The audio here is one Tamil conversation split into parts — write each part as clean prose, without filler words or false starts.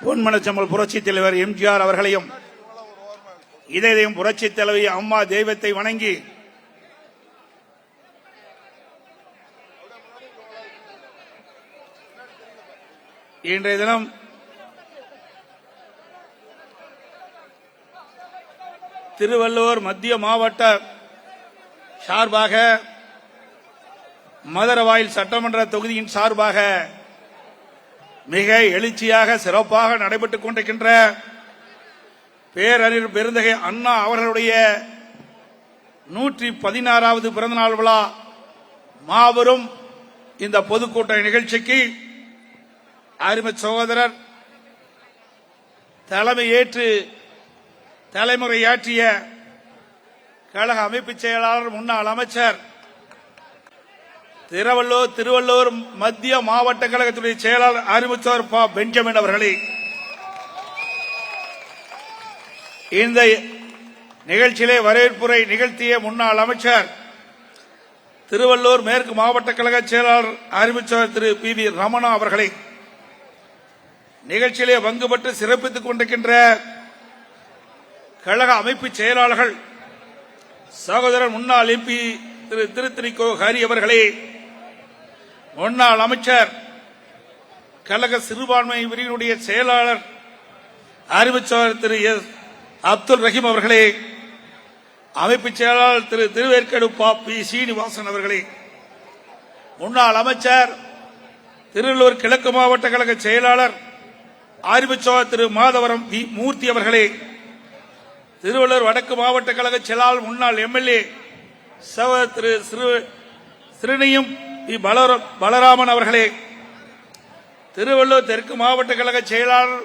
பொன்மனச்செம்மல் புரட்சி தலைவர் எம்ஜிஆர் அவர்களையும் இதயம் புரட்சி தலைவி அம்மா தெய்வத்தை வணங்கி இன்றைய தினம் திருவள்ளுவர் மத்திய மாவட்ட சார்பாக மதுரவாயில் சட்டமன்ற தொகுதியின் சார்பாக மிக எழுச்சியாக சிறப்பாக நடைபெற்றுக் கொண்டிருக்கின்ற பேரறிஞர் பெருந்தகை அண்ணா அவர்களுடைய 116வது பிறந்தநாள் விழா மாபெரும் இந்த பொதுக்கூட்ட நிகழ்ச்சிக்கு அருமை சகோதரர் தலைமையேற்று தலைமுறையாற்றிய கழக அமைப்பு செயலாளர் முன்னாள் அமைச்சர் திருவள்ளூர் மத்திய மாவட்ட கழகத்துடைய செயலாளர் அறிவித்தவர் ப பெஞ்சமின் அவர்களே, இந்த நிகழ்ச்சியிலே வரவேற்புரை நிகழ்த்திய முன்னாள் அமைச்சர் திருவள்ளூர் மேற்கு மாவட்ட கழக செயலாளர் அறிவித்தவர் திரு பி வி ரமணா அவர்களே, நிகழ்ச்சியிலே பங்கு பெற்று சிறப்பித்துக் கொண்டிருக்கின்ற கழக அமைப்பு செயலாளர்கள் சகோதரர் முன்னாள் எம்பி திரு திருத்திரிக்கோ ஹரி அவர்களே, முன்னாள் அமைச்சர் கழக சிறுபான்மை பிரிவினுடைய செயலாளர் அறிவிச்சவர் திரு எஸ் அப்துல் ரஹீம் அவர்களே, அமைப்பு செயலாளர் திரு திருவேற்காடு பி சீனிவாசன் அவர்களே, முன்னாள் அமைச்சர் திருவள்ளூர் கிழக்கு மாவட்ட கழக செயலாளர் அறிவிச்சவர் திரு மாதவரம் வி மூர்த்தி அவர்களே, திருவள்ளூர் வடக்கு மாவட்ட கழக செயலாளர் முன்னாள் எம்எல்ஏ சகோதரர் திரு ஸ்ரீனியும் பலராமன் அவர்களே, திருவள்ளூர் தெற்கு மாவட்ட கழக செயலாளர்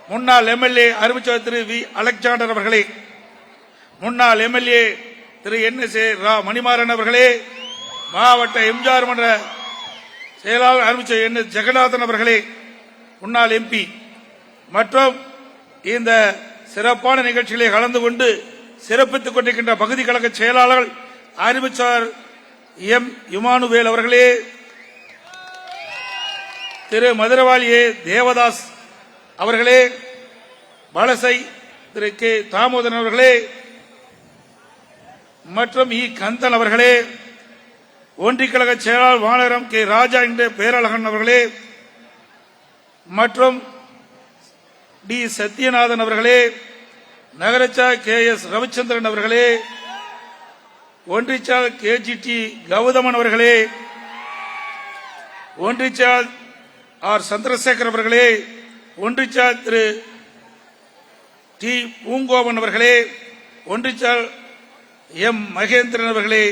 முன்னாள் எம்எல்ஏ அறிவிச்சவர் திரு வி அலெக்சாண்டர் அவர்களே, முன்னாள் எம்எல்ஏ திரு என்.எஸ். மணிமாறன் அவர்களே, மாவட்ட எம்ஜிஆர் மன்ற செயலாளர் அறிவிச்சவர் என். ஜெகநாதன் அவர்களே, முன்னாள் எம்பி மற்றும் இந்த சிறப்பான நிகழ்ச்சிகளை கலந்து கொண்டு சிறப்பித்துக் கொண்டிருக்கின்ற பகுதி கழக செயலாளர்கள் அறிவிச்சவர் எம் இமானுவேல் அவர்களே, திரு மதுரவாளியே தேவதாஸ் அவர்களே, வலசை திரு கே தாமோதரன் அவர்களே மற்றும் இ கந்தன் அவர்களே, ஒன்றிய கழக செயலாளர் வானரம் கே ராஜா என்ற பேரழகன் அவர்களே மற்றும் டி சத்யநாதன் அவர்களே, நகரச்சா கே எஸ் ரவிச்சந்திரன் அவர்களே, ஒன்றிச்சால் கேஜிடி கௌதமன் அவர்களே, ஒன்றிச்சால் ஆர் சந்திரசேகர் அவர்களே, ஒன்றிச்சால் திரு டி பூங்கோவன் அவர்களே, ஒன்றிச்சால் எம் மகேந்திரன் அவர்களே,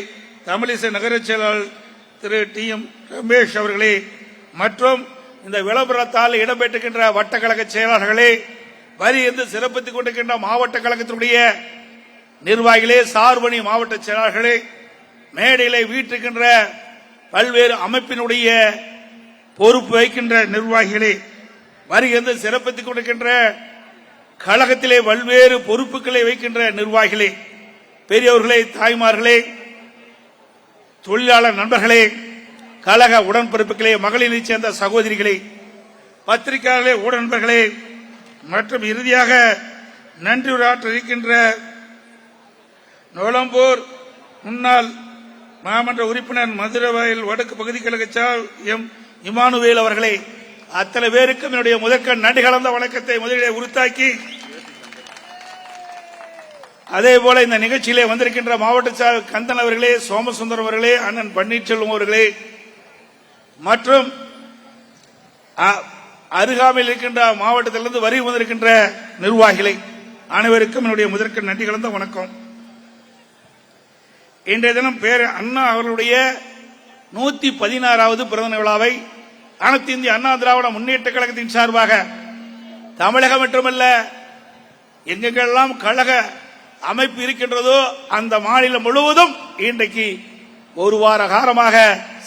தமிழிசை நகர செயலாளர் திரு டி எம் ரமேஷ் அவர்களே மற்றும் இந்த விளம்பரத்தால் இடம்பெற்றுகின்ற வட்டக்கழக செயலாளர்களே, வரி என்று சிறப்பித்துக் கொண்டிருக்கின்ற மாவட்ட கழகத்தினுடைய நிர்வாகிகளே, சார்பணி மாவட்ட செயலாளர்களே, மேடையிலே வீட்டிருக்கின்ற பல்வேறு அமைப்பினுடைய பொறுப்பு வைக்கின்ற நிர்வாகிகளே, வரி என்று சிறப்பித்துக் கொண்டிருக்கின்ற கழகத்திலே பல்வேறு பொறுப்புகளை வைக்கின்ற நிர்வாகிகளே, பெரியவர்களே, தாய்மார்களே, தொழிலாளர் நண்பர்களே, கழக உடன்பிறப்புகளே, மகளிரை சேர்ந்த சகோதரிகளே, பத்திரிகையாளர்களே, உடன்பர்களே மற்றும் இறுதியாக நன்றியுரையாற்ற இருக்கின்ற நோலம்பூர் முன்னாள் மாமன்ற உறுப்பினர் மதுரவாயில் வடக்கு பகுதி கழக எம் இமானுவேல் அவர்களே, அத்தனை பேருக்கும் என்னுடைய முதற்க நன்றி கலந்த வணக்கத்தை முதலிலே உறுத்தாக்கி, அதே போல இந்த நிகழ்ச்சியிலே வந்திருக்கின்ற மாவட்ட செயலாளர் கந்தன் அவர்களே, சோமசுந்தரம் அவர்களே, அண்ணன் பன்னீர்செல்வம் அவர்களே மற்றும் அருகாமையில் இருக்கின்ற மாவட்டத்திலிருந்து வரி வந்திருக்கின்ற நிர்வாகிகளை அனைவருக்கும் என்னுடைய முதற்க நன்றி கலந்த வணக்கம். இன்றைய தினம் பேர் அண்ணா அவர்களுடைய 116வது பிறந்த விழாவை அனைத்து இந்திய அண்ணா திராவிட முன்னேற்ற கழகத்தின் சார்பாக தமிழகம் மட்டுமல்ல எங்கெங்கெல்லாம் கழக அமைப்பு இருக்கின்றதோ அந்த மாநிலம் முழுவதும் இன்றைக்கு ஒரு வார காலமாக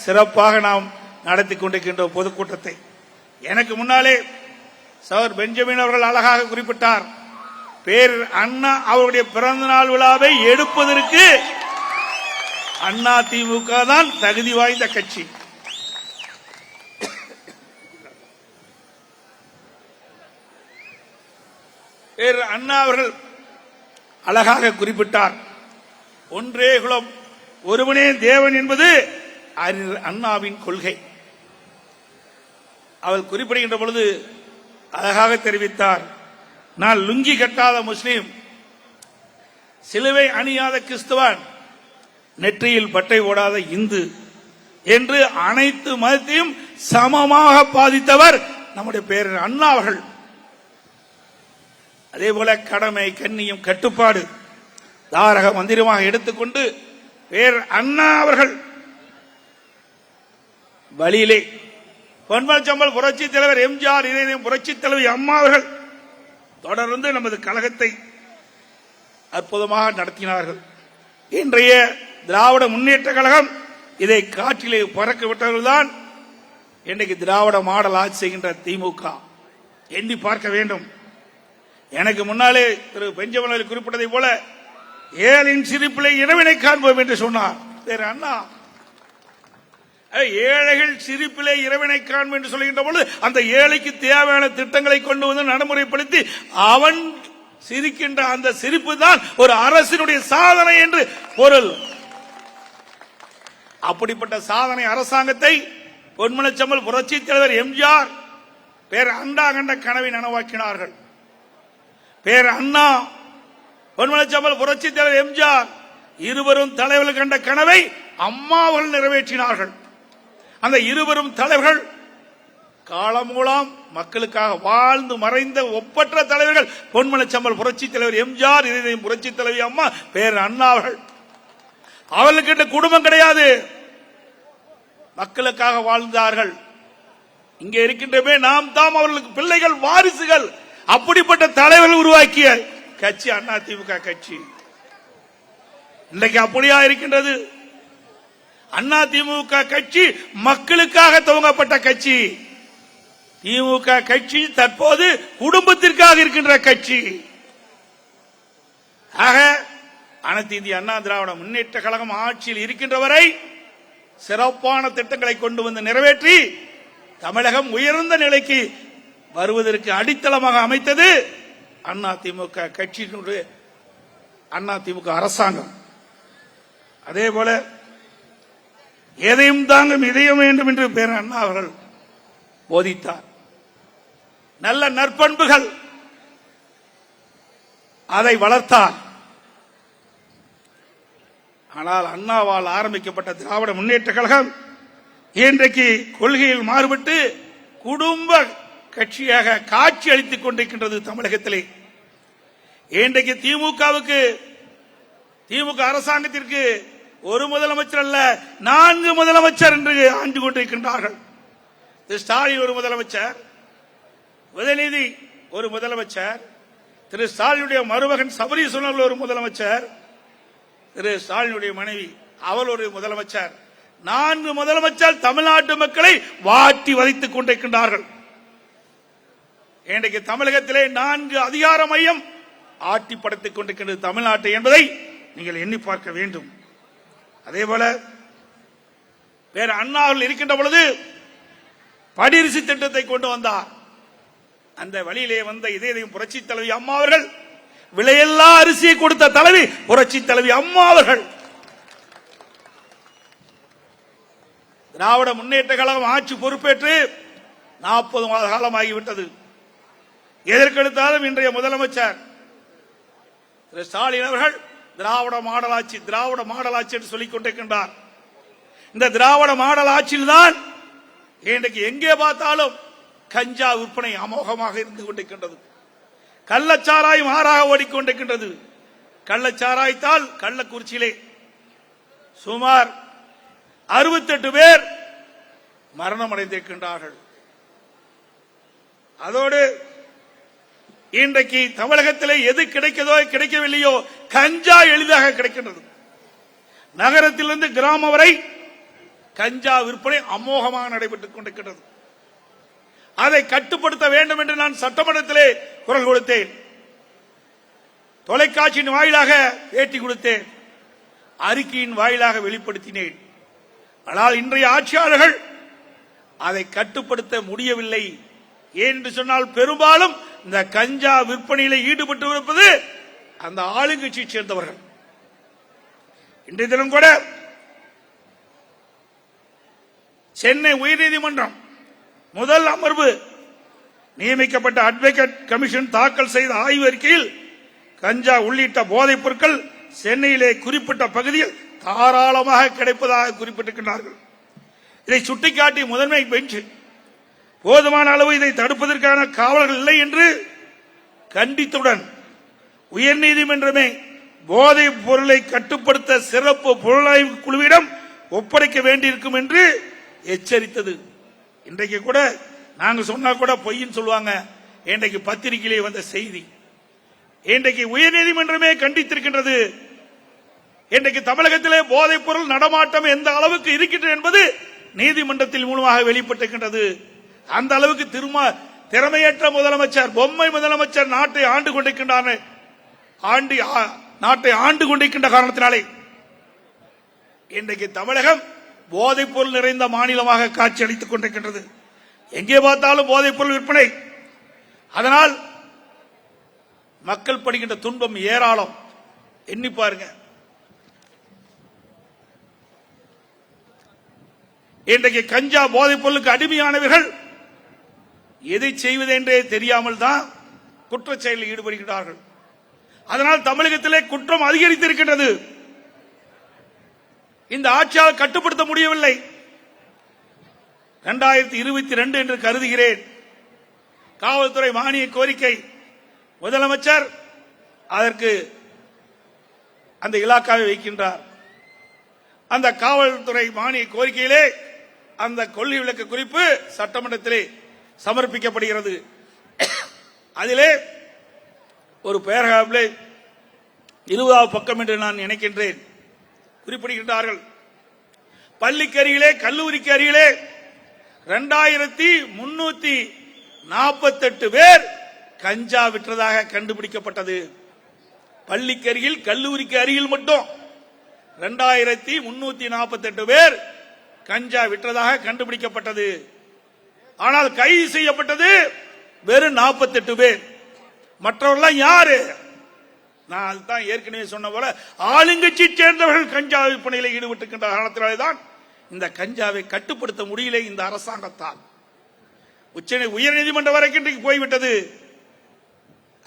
சிறப்பாக நாம் நடத்தி கொண்டிருக்கின்ற பொதுக்கூட்டத்தை எனக்கு முன்னாலே சகோதரர் பெஞ்சமின் அவர்கள் அழகாக குறிப்பிட்டார். பேர் அண்ணா அவருடைய பிறந்த நாள் விழாவை எடுப்பதற்கு அண்ணா திமுக தான் தகுதி வாய்ந்த கட்சி. வேறு அண்ணா அவர்கள் அழகாக குறிப்பிட்டார். ஒன்றே குலம் ஒருவனே தேவன் என்பது அறிஞர் அண்ணாவின் கொள்கை. அவர் குறிப்பிடுகின்ற பொழுது அழகாக தெரிவித்தார், நான் லுங்கி கட்டாத முஸ்லீம், சிலுவை அணியாத கிறிஸ்தவன், நெற்றியில் பட்டை ஓடாத இந்து என்று அனைத்து மதத்தையும் சமமாக பாதித்தவர் நம்முடைய பேரர் அண்ணா அவர்கள். அதே போல கடமை, கண்ணியம், கட்டுப்பாடு தாரக மந்திரமாக எடுத்துக்கொண்டு பேரர் அண்ணா அவர்கள் வழியிலே பொன்மனச்சம்பல் புரட்சி தலைவர் எம்ஜிஆர், இதயம் புரட்சி தலைவி அம்மா அவர்கள் தொடர்ந்து நமது கழகத்தை அற்புதமாக நடத்தினார்கள். இன்றைய திராவிட முன்னேற்ற கழகம் இதை காற்றிலே பறக்க விட்டவர்கள்தான் இன்றைக்கு திராவிட மாடல் ஆட்சி செய்கின்ற திமுக. எண்ணி பார்க்க வேண்டும். எனக்கு முன்னாலே திரு பெஞ்சமின் குறிப்பிட்டதை போல ஏழையின் சிரிப்பிலே இரவினை காண்போம் என்று சொன்னார் வேறு அண்ணா. ஏழைகள் சிரிப்பிலே இரவினை காண்போம் என்று சொல்கின்ற பொழுது அந்த ஏழைக்கு தேவையான திட்டங்களை கொண்டு வந்து நடைமுறைப்படுத்தி அவன் சிரிக்கின்ற அந்த சிரிப்பு தான் ஒரு அரசினுடைய சாதனை என்று பொருள். அப்படிப்பட்ட சாதனை அரசாங்கத்தை பொன்மனச்சம்பல் புரட்சி தலைவர் எம்ஜிஆர் பேர் அண்ணா கண்ட கனவை நனவாக்கினார்கள். பேர் அண்ணா, பொன்மனச்சம்பல் புரட்சி தலைவர் எம்ஜிஆர் இருவரும் தலைவர்கள் கண்ட கனவை அம்மா அவர்கள் நிறைவேற்றினார்கள். அந்த இருவரும் தலைவர்கள் காலமூலம் மக்களுக்காக வாழ்ந்து மறைந்த ஒப்பற்ற தலைவர்கள் பொன்மனச்சம்பல் புரட்சி தலைவர் எம்ஜிஆர், இதயம் புரட்சி தலைவி அம்மா பேர் அண்ணா அவர்கள். அவர்களுக்கு குடும்பம் கிடையாது, மக்களுக்காக வாழ்ந்தார்கள். இங்கே இருக்கின்றமே நாம் தாம் அவர்களுக்கு பிள்ளைகள், வாரிசுகள். அப்படிப்பட்ட தலைவர்கள் உருவாக்கிய கட்சி அண்ணா திமுக கட்சி. இன்றைக்கு அப்படியா இருக்கின்றது? அண்ணா திமுக கட்சி மக்களுக்காக துவங்கப்பட்ட கட்சி. திமுக கட்சி தற்போது குடும்பத்திற்காக இருக்கின்ற கட்சி. ஆக அனைத்து இந்திய அண்ணா திராவிட முன்னேற்ற கழகம் ஆட்சியில் இருக்கின்ற வரை சிறப்பான திட்டங்களை கொண்டு வந்து நிறைவேற்றி தமிழகம் உயர்ந்த நிலைக்கு வருவதற்கு அடித்தளமாக அமைத்தது அண்ணா திமுக கட்சியினுடைய அண்ணா திமுக அரசாங்கம். அதே போல எதையும் தாங்கும் இதயம் வேண்டும் என்று பேர் அண்ணா அவர்கள் போதித்தார். நல்ல நற்பண்புகள் அதை வளர்த்தார். ஆனால் அண்ணாவால் ஆரம்பிக்கப்பட்ட திராவிட முன்னேற்ற கழகம் இன்றைக்கு கொள்கையில் மாறுபட்டு குடும்ப கட்சியாக காட்சி அளித்துக் கொண்டிருக்கின்றது தமிழகத்திலே. இன்றைக்கு திமுக அரசாங்கத்திற்கு ஒரு முதலமைச்சர் அல்ல 4 முதலமைச்சர் என்று ஆண்டு கொண்டிருக்கின்றார்கள். திரு ஸ்டாலின் ஒரு முதலமைச்சர், உதயநிதி ஒரு முதலமைச்சர், திரு ஸ்டாலினுடைய மருமகன் சபரீசன் ஒரு முதலமைச்சர், திரு ஸ்டாலினுடைய மனைவி அவள் ஒரு முதலமைச்சர். 4 முதலமைச்சர் தமிழ்நாட்டு மக்களை வாட்டி வதைத்துக் கொண்டிருக்கின்றார்கள். இன்றைக்கு தமிழகத்திலே 4 அதிகார மையம் ஆட்டி படைத்துக் கொண்டிருக்கின்றது தமிழ்நாட்டை என்பதை நீங்கள் எண்ணி பார்க்க வேண்டும். அதேபோல வேற அண்ணா அவர்கள் இருக்கின்ற பொழுது படியரிசி திட்டத்தை கொண்டு வந்தார். அந்த வழியிலே வந்த இதயம் புரட்சி தலைவி அம்மா அவர்கள், விலையில்லா அரிசியை கொடுத்த தலைவி புரட்சி தலைவி அம்மா அவர்கள். திராவிட முன்னேற்ற கழகம் ஆட்சி பொறுப்பேற்று 40 மாத காலம் ஆகிவிட்டது. எதற்கெடுத்தாலும் இன்றைய முதலமைச்சர் திரு ஸ்டாலின் அவர்கள் திராவிட மாடல் ஆட்சி என்று சொல்லிக் கொண்டிருக்கின்றார். இந்த திராவிட மாடல் ஆட்சியில் தான் இன்றைக்கு எங்கே பார்த்தாலும் கஞ்சா விற்பனை அமோகமாக இருந்து கொண்டிருக்கின்றது. கள்ளச்சாராயம் ஆறாக ஓடிக்கொண்டிருக்கின்றது. கள்ளச்சாராயத்தால் கள்ளக்குறிச்சியிலே சுமார் 68 பேர் மரணம் அடைந்திருக்கின்றார்கள். அதோடு இன்றைக்கு தமிழகத்திலே எது கிடைக்கதோ கிடைக்கவில்லையோ கஞ்சா எளிதாக கிடைக்கின்றது. நகரத்திலிருந்து கிராமம் வரை கஞ்சா விற்பனை அமோகமாக நடைபெற்றுக் கொண்டிருக்கிறது. அதை கட்டுப்படுத்த வேண்டும் என்று நான் சட்டமன்றத்திலே குரல் கொடுத்தேன், தொலைக்காட்சியின் வாயிலாக பேட்டி கொடுத்தேன், அறிக்கையின் வாயிலாக வெளிப்படுத்தினேன். ஆனால் இன்றைய ஆட்சியாளர்கள் அதை கட்டுப்படுத்த முடியவில்லை. ஏன் என்று சொன்னால் பெரும்பாலும் இந்த கஞ்சா விற்பனையில் ஈடுபட்டு இருப்பது அந்த ஆளுங்கட்சியை சேர்ந்தவர்கள். இன்றைய தினம் கூட சென்னை உயர்நீதிமன்றம் முதல் அமர்வு நியமிக்கப்பட்ட அட்வொகேட் கமிஷன் தாக்கல் செய்த ஆய்வு அறிக்கையில் கஞ்சா உள்ளிட்ட போதைப் பொருட்கள் சென்னையிலே குறிப்பிட்ட பகுதியில் தாராளமாக கிடைப்பதாக குறிப்பிட்டிருக்கிறார்கள். இதை சுட்டிக்காட்டி முதன்மை பெஞ்ச் போதுமான அளவு இதை தடுப்பதற்கான காவலர்கள் இல்லை என்று கண்டித்துடன் உயர்நீதிமன்றமே போதைப் பொருளை கட்டுப்படுத்த சிறப்பு புலனாய்வு குழுவிடம் ஒப்படைக்க வேண்டியிருக்கும் என்று எச்சரித்தது. இன்றைக்கு கூட நாங்க சொன்னா கூட பொய்ன்னு சொல்லுவாங்க. இன்றைக்கு பத்திரிகையிலே வந்த செய்தி, இன்றைக்கு உயர்நீதிமன்றமே கண்டித்திருக்கின்றது. இன்றைக்கு தமிழகத்திலே போதைப் பொருள் நடமாட்டம் எந்த அளவுக்கு இருக்கின்றது என்பது நீதிமன்றத்தின் மூலமாக வெளிப்பட்டிருக்கின்றது. அந்த அளவுக்கு திறமையற்ற முதலமைச்சர், பொம்மை முதலமைச்சர் நாட்டை ஆண்டு கொண்டிருக்கின்ற காரணத்தினாலே இன்றைக்கு தமிழகம் போதைப் பொருள் நிறைந்த மாநிலமாக காட்சியளித்துக் கொண்டிருக்கின்றது. எங்கே பார்த்தாலும் போதைப் பொருள் விற்பனை. அதனால் மக்கள் படுகின்ற துன்பம் ஏராளம். எண்ணி பாருங்க. இன்றைக்கு கஞ்சா போதைப் பொருளுக்கு அடிமையானவர்கள் எதை செய்வது என்றே தெரியாமல் தான் குற்றச் செயலில் ஈடுபடுகிறார்கள். அதனால் தமிழகத்திலே குற்றம் அதிகரித்திருக்கின்றது. இந்த ஆட்சியால் கட்டுப்படுத்த முடியவில்லை. 2022 என்று கருதுகிறேன். காவல்துறை மானிய கோரிக்கை முதலமைச்சர் அதற்கு அந்த இலாக்காவை வைக்கின்றார். அந்த காவல்துறை மானிய கோரிக்கையிலே அந்த கொள்ளை விளக்க குறிப்பு சட்டமன்றத்திலே சமர்ப்பிக்கப்படுகிறது. அதிலே ஒரு பேராகிராஃபிலே 20வது பக்கம் என்று நான் நினைக்கின்றேன் குறிப்பிடுகின்றார்கள். பள்ளிக்கு அருகிலே, கல்லூரிக்கு அருகிலே 2348 பேர் கஞ்சா விற்றதாக கண்டுபிடிக்கப்பட்டது. பள்ளிக்கு அருகில், கல்லூரிக்கு அருகில் மட்டும் 2348 பேர் கஞ்சா விற்றதாக கண்டுபிடிக்கப்பட்டது. ஆனால் கைது செய்யப்பட்டது வெறும் 48 பேர். மற்றவர்கள் யாரு? நான் அதுதான் ஏற்கனவே சொன்ன போல ஆளுங்கட்சி சேர்ந்தவர்கள் கஞ்சா விற்பனையில் ஈடுபட்டிருக்கின்ற காரணத்தினால்தான் இந்த கஞ்சாவை கட்டுப்படுத்த முடியல இந்த அரசாங்கத்தால். உயர்நீதிமன்றம் வரைக்கும் போய்விட்டது.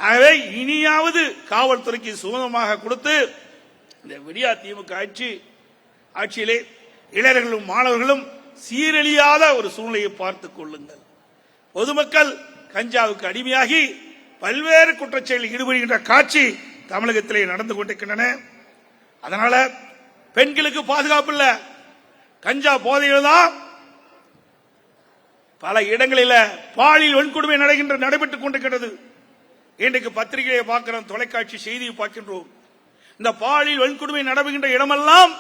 ஆகவே இனியாவது காவல்துறைக்கு சுதந்திரமாக கொடுத்து இந்த விடியா திமுக ஆட்சியிலே இளைஞர்களும் மாணவர்களும் சீரழியாத ஒரு சூழ்நிலையை பார்த்துக் கொள்ளுங்கள். பொதுமக்கள் கஞ்சாவுக்கு அடிமையாகி பல்வேறு குற்றச்செயலில் ஈடுபடுகின்ற காட்சி தமிழகத்திலே நடந்து கொண்டிருக்கின்றன. அதனால பெண்களுக்கு பாதுகாப்பு இல்ல. கஞ்சா போதையில் தான் பல இடங்களில் பாலியல் வன்கொடுமை நடைபெற்றுக் கொண்டிருக்கிறது. இன்றைக்கு பத்திரிகையை பார்க்கிறோம், தொலைக்காட்சி செய்தியை பார்க்கின்றோம். இந்த பாலியல் வன்கொடுமை நடைபெறுகின்ற இடமெல்லாம்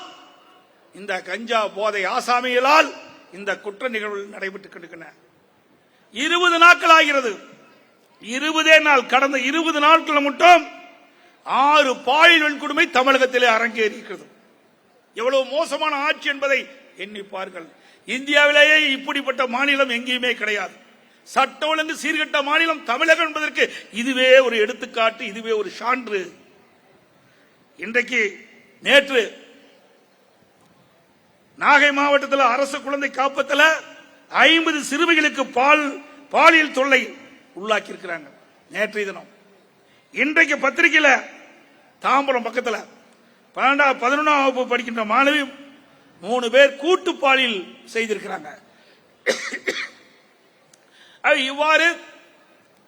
இந்த கஞ்சா போதை ஆசாமிகளால் இந்த குற்ற நிகழ்வுகள் நடைபெற்றுக் கொண்டிருக்கின்றன. 20 நாட்கள் ஆகிறது. 20 நாள், கடந்த 20 நாட்கள் மட்டும் 6 பாலியல் வன்கொடுமை தமிழகத்திலே அரங்கேறி இருக்கிறது. எவ்வளவு மோசமான ஆட்சி என்பதை எண்ணிப்பார்கள். இந்தியாவிலேயே இப்படிப்பட்ட மாநிலம் எங்கேயுமே கிடையாது. சட்ட ஒழுங்கு சீர்கட்ட மாநிலம் தமிழகம் என்பதற்கு இதுவே ஒரு எடுத்துக்காட்டு, இதுவே ஒரு சான்று. இன்றைக்கு நேற்று நாகை மாவட்டத்தில் அரசு குழந்தை காப்பத்தில் 50 சிறுமிகளுக்கு பாலியல் தொல்லை உள்ளாக்கி இருக்கிறாங்க நேற்றைய தினம். இன்றைக்கு பத்திரிகையில் தாம்பரம் பக்கத்தில் 11ஆம் வகுப்பு படிக்கின்ற மாணவி 3 பேர் கூட்டு பாலியல் செய்திருக்கிறாங்க. இவ்வாறு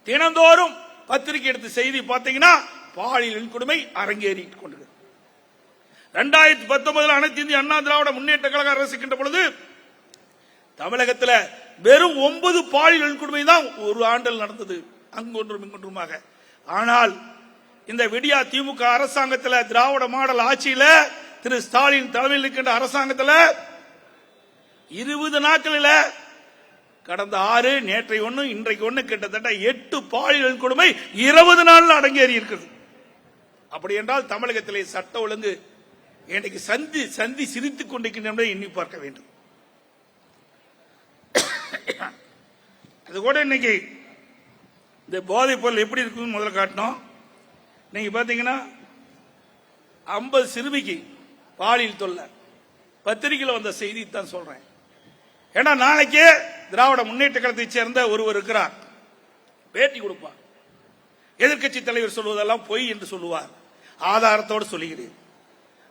தினந்தோறும் பத்திரிகை எடுத்து செய்தி பார்த்தீங்கன்னா பாலியல் வன்கொடுமை அரங்கேறிக் கொண்டிருக்கிறது. 2019 அனைத்து இந்திய அண்ணா திராவிட முன்னேற்ற கழக அரசுகின்ற பொழுது தமிழகத்தில் வெறும் 9 பாலியல் வன்கொடுமை தான் ஒரு ஆண்டில் நடந்தது, அங்கொன்றும் இங்கொன்றுமாக. ஆனால் இந்த விடியா திமுக அரசாங்கத்தில், திராவிட மாடல் ஆட்சியில், திரு ஸ்டாலின் தலைமையில் இருக்கின்ற அரசாங்கத்தில் 20 நாட்களில் கடந்த 6, நேற்றை 1, இன்றைக்கு 1, கிட்டத்தட்ட 8 பாலியல் வன்கொடுமை 20 நாள் அடங்கேறி இருக்கிறது. அப்படி என்றால் தமிழகத்திலே சட்ட ஒழுங்கு இன்றைக்கு சந்தி சிரித்துக் கொண்டிருக்கின்ற எண்ணி பார்க்க வேண்டும். அது கூட இன்னைக்கு இந்த போதைப் பொருள் எப்படி இருக்குன்னு முதல்ல காட்டணும். நீங்க பாத்தீங்கன்னா 50 சிறுமிக்கு பாலியல் தொல்லை பத்திரிகையில் வந்த செய்தி தான் சொல்றேன். ஏன்னா நாளைக்கே திராவிட முன்னேற்ற கழகத்தை சேர்ந்த ஒருவர் இருக்கிறார், பேட்டி கொடுப்பார். எதிர்க்கட்சி தலைவர் சொல்வதெல்லாம் பொய் என்று சொல்லுவார். ஆதாரத்தோடு சொல்லுகிறேன்.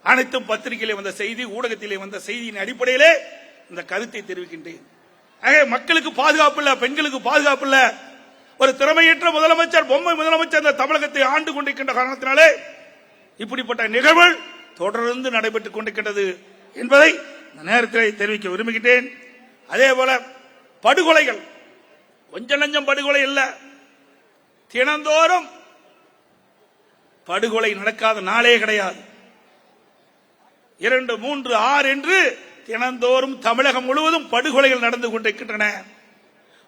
அனைத்தும் பத்திரிகையிலே வந்த செய்தி, ஊடகத்திலே வந்த செய்தியின் அடிப்படையிலே இந்த கருத்தை தெரிவிக்கின்றேன். மக்களுக்கு பாதுகாப்பு இல்ல, பெண்களுக்கு பாதுகாப்பு இல்ல. ஒரு திறமையற்ற முதலமைச்சர், பொம்மை முதலமைச்சர் இந்த தமிழகத்தை ஆண்டு கொண்டிருக்கின்ற காரணத்தினாலே இப்படிப்பட்ட நிகழ்வுகள் தொடர்ந்து நடைபெற்றுக் கொண்டிருக்கின்றது என்பதை இந்த நேரத்தில் தெரிவிக்க விரும்புகின்றேன். அதே போல படுகொலைகள் கொஞ்சம் நஞ்சம் படுகொலை இல்ல, தினந்தோறும் படுகொலை நடக்காத நாளே கிடையாது. 2, 3, 6 என்று தினந்தோறும் தமிழகம் முழுவதும் படுகொலைகள் நடந்து கொண்டிருக்கின்றன.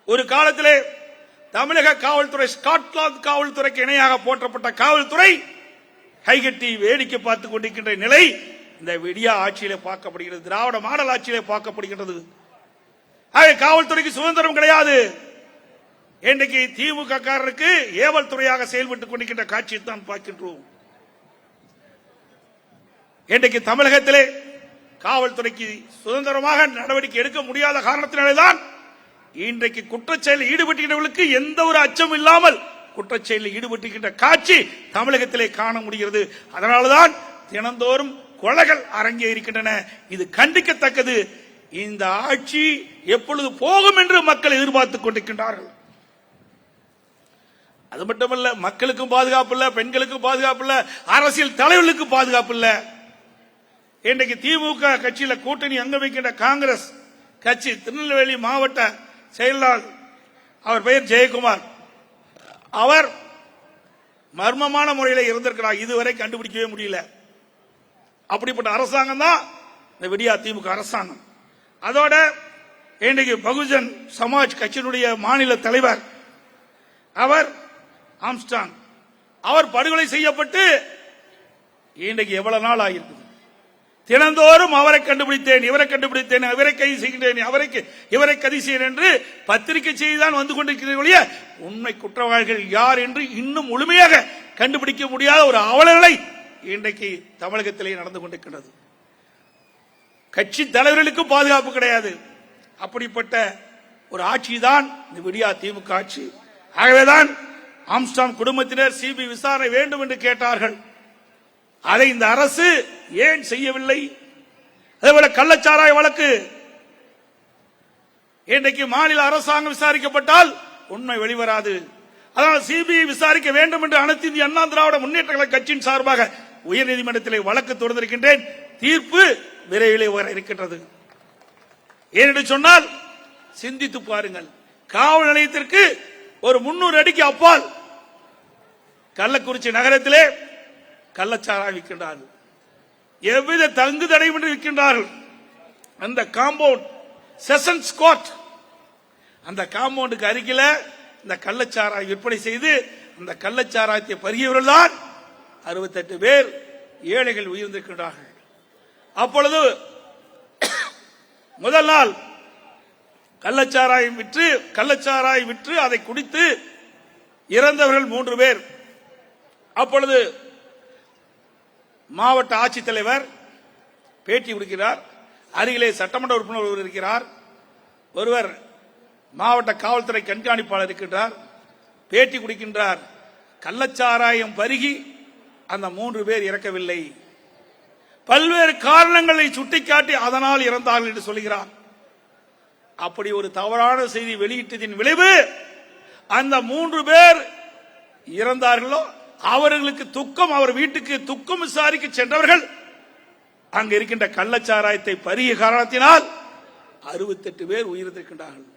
ஒரு காலத்திலே தமிழக காவல்துறை ஸ்காட்லாந்து காவல்துறைக்கு இணையாக போற்றப்பட்ட காவல்துறை கைகட்டி வேடிக்கை பார்த்துக் கொண்டிருக்கின்ற நிலை இந்த விடியா ஆட்சியிலே பார்க்கப்படுகிறது, திராவிட மாடல் ஆட்சியிலே பார்க்கப்படுகிறது. காவல்துறைக்கு சுதந்திரம் கிடையாது. இன்றைக்கு திமுக காரருக்கு ஏவல் துறையாக செயல்பட்டுக் கொண்டிருக்கின்ற காட்சியை தான் பார்க்கின்றோம். இன்றைக்கு தமிழகத்திலே காவல்துறைக்கு சுதந்திரமாக நடவடிக்கை எடுக்க முடியாத காரணத்தினால்தான் இன்றைக்கு குற்றச்செயலில் ஈடுபட்டுள்ளவர்களுக்கு எந்த ஒரு அச்சம் இல்லாமல் குற்றச்செயலில் ஈடுபட்டுகின்ற காட்சி தமிழகத்திலே காண முடிகிறது. அதனால்தான் தினந்தோறும் கொலைகள் அரங்கேறிக்கின்றன. இது கண்டிக்கத்தக்கது. இந்த ஆட்சி எப்பொழுது போகும் என்று மக்கள் எதிர்பார்த்துக் கொண்டிருக்கின்றார்கள். அது மட்டுமல்ல, மக்களுக்கும் பாதுகாப்பு இல்ல, பெண்களுக்கும் பாதுகாப்பு இல்ல, அரசியல் தலைவர்களுக்கு பாதுகாப்பு இல்ல. இன்றைக்கு திமுக கட்சியில கூட்டணி அங்க வைக்கின்ற காங்கிரஸ் கட்சி திருநெல்வேலி மாவட்ட செயலாளர், அவர் பெயர் ஜெயக்குமார், அவர் மர்மமான முறையில் இருந்திருக்கிறார். இதுவரை கண்டுபிடிக்கவே முடியல. அப்படிப்பட்ட அரசாங்கம் தான் இந்த விடியா திமுக அரசாங்கம். அதோட இன்றைக்கு பகுஜன் சமாஜ் கட்சியினுடைய மாநில தலைவர் அவர் ஆம்ஸ்டாங், அவர் படுகொலை செய்யப்பட்டு இன்றைக்கு எவ்வளவு நாள் ஆகியிருக்குது. தினந்தோறும் அவரை கண்டுபிடித்தேன், இவரை கண்டுபிடித்தேன், இவரை கைது செய்கின்றேன், இவரை கைது செய்கிறேன் என்று பத்திரிகை செய்திதான் வந்து கொண்டிருக்கிறீர்களே, உண்மை குற்றவாளிகள் யார் என்று இன்னும் முழுமையாக கண்டுபிடிக்க முடியாத ஒரு அவலநிலை இன்றைக்கு தமிழகத்திலே நடந்து கொண்டிருக்கிறது. கட்சி தலைவர்களுக்கு பாதுகாப்பு கிடையாது. அப்படிப்பட்ட ஒரு ஆட்சி தான் இந்த விடியா திமுக ஆட்சி. ஆகவேதான் ஆம்ஸ்டாங் குடும்பத்தினர் சிபிஐ விசாரணை வேண்டும் என்று கேட்டார்கள். அதை இந்த அரசு ஏன் செய்யவில்லை? அதேபோல கள்ளச்சாராய வழக்கு இன்றைக்கு மாநில அரசாங்கம் விசாரிக்கப்பட்டால் உண்மை வெளிவராது. அதனால் சிபிஐ விசாரிக்க வேண்டும் என்று அனைத்து இந்திய அண்ணா திராவிட முன்னேற்ற கழக கட்சியின் சார்பாக உயர்நீதிமன்றத்திலே வழக்கு தொடர்ந்திருக்கின்றேன். தீர்ப்பு விரைவிலே வர இருக்கின்றது. ஏனென்று சொன்னால் சிந்தித்து பாருங்கள், காவல் நிலையத்திற்கு ஒரு 300 அடிக்கு அப்பால் கள்ளக்குறிச்சி நகரத்திலே கள்ளச்சாராயம் விற்கின்றார்கள். எவ்வித தங்கு தடையின்றி விற்கின்றார்கள். அந்த காம்பவுண்ட் செஷன்ஸ் கோர்ட், அந்த காம்பவுண்டுக்கு அருகில இந்த கள்ளச்சாராயம் விற்பனை செய்து அந்த கள்ளச்சாராயத்தை பருகியவர்கள் தான் 68 பேர் ஏழைகள் உயிர்ந்திருக்கின்றார்கள். அப்பொழுது முதல் நாள் கள்ளச்சாராயம் விற்று அதை குடித்து இறந்தவர்கள் 3 பேர். அப்பொழுது மாவட்ட ஆட்சித்தலைவர் பேட்டி கொடுக்கிறார். அருகிலே சட்டமன்ற உறுப்பினர் ஒருவர் இருக்கிறார், ஒருவர் மாவட்ட காவல்துறை கண்காணிப்பாளர் இருக்கின்றார். பேட்டி கொடுக்கின்றார். கள்ளச்சாராயம் பருகி அந்த 3 பேர் இறக்கவில்லை, பல்வேறு காரணங்களை சுட்டிக்காட்டி அதனால் இறந்தார்கள் என்று சொல்கிறார். அப்படி ஒரு தவறான செய்தி வெளியிட்டதின் விளைவு அந்த 3 பேர் இறந்தார்களோ அவர்களுக்கு துக்கம், அவர் வீட்டுக்கு துக்கம் விசாரிக்க சென்றவர்கள் அங்க இருக்கின்ற கள்ளச்சாராயத்தை பருகிய காரணத்தினால் 68 பேர் உயிரிழந்திருக்கின்றார்கள்.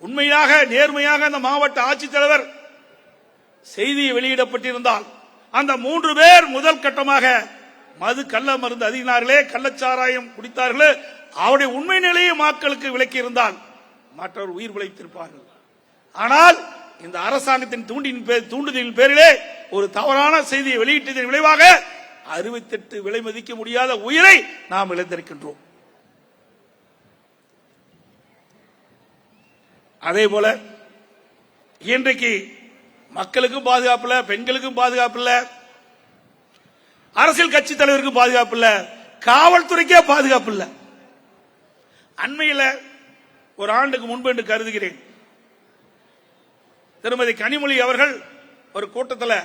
உண்மையாக நேர்மையாக அந்த மாவட்ட ஆட்சித்தலைவர் செய்தி வெளியிடப்பட்டிருந்தால் அந்த 3 பேர் முதல் கட்டமாக கள்ள மருந்து அதிகினார்களே, கள்ளச்சாராயம் குடித்தார்களே, அவருடைய உண்மை நிலையை மக்களுக்கு விளக்கி இருந்தால் மற்றவர் உயிர் பிழைத்திருப்பார்கள். ஆனால் இந்த அரசாங்கத்தின் தூண்டுதலின் பேரிலே ஒரு தவறான செய்தியை வெளியிட்டதன் விளைவாக 68 விலை மதிக்க முடியாத உயிரை நாம் இழந்திருக்கின்றோம். அதேபோல இன்றைக்கு மக்களுக்கும் பாதுகாப்பு இல்ல, பெண்களுக்கும் பாதுகாப்பு இல்ல, அரசியல் கட்சி தலைவருக்கும் பாதுகாப்பு இல்ல, காவல்துறைக்கே பாதுகாப்பு இல்ல. அண்மையில் ஒரு ஆண்டுக்கு முன்பு என்று கருதுகிறேன், திருமதி கனிமொழி அவர்கள் ஒரு கூட்டத்தில்,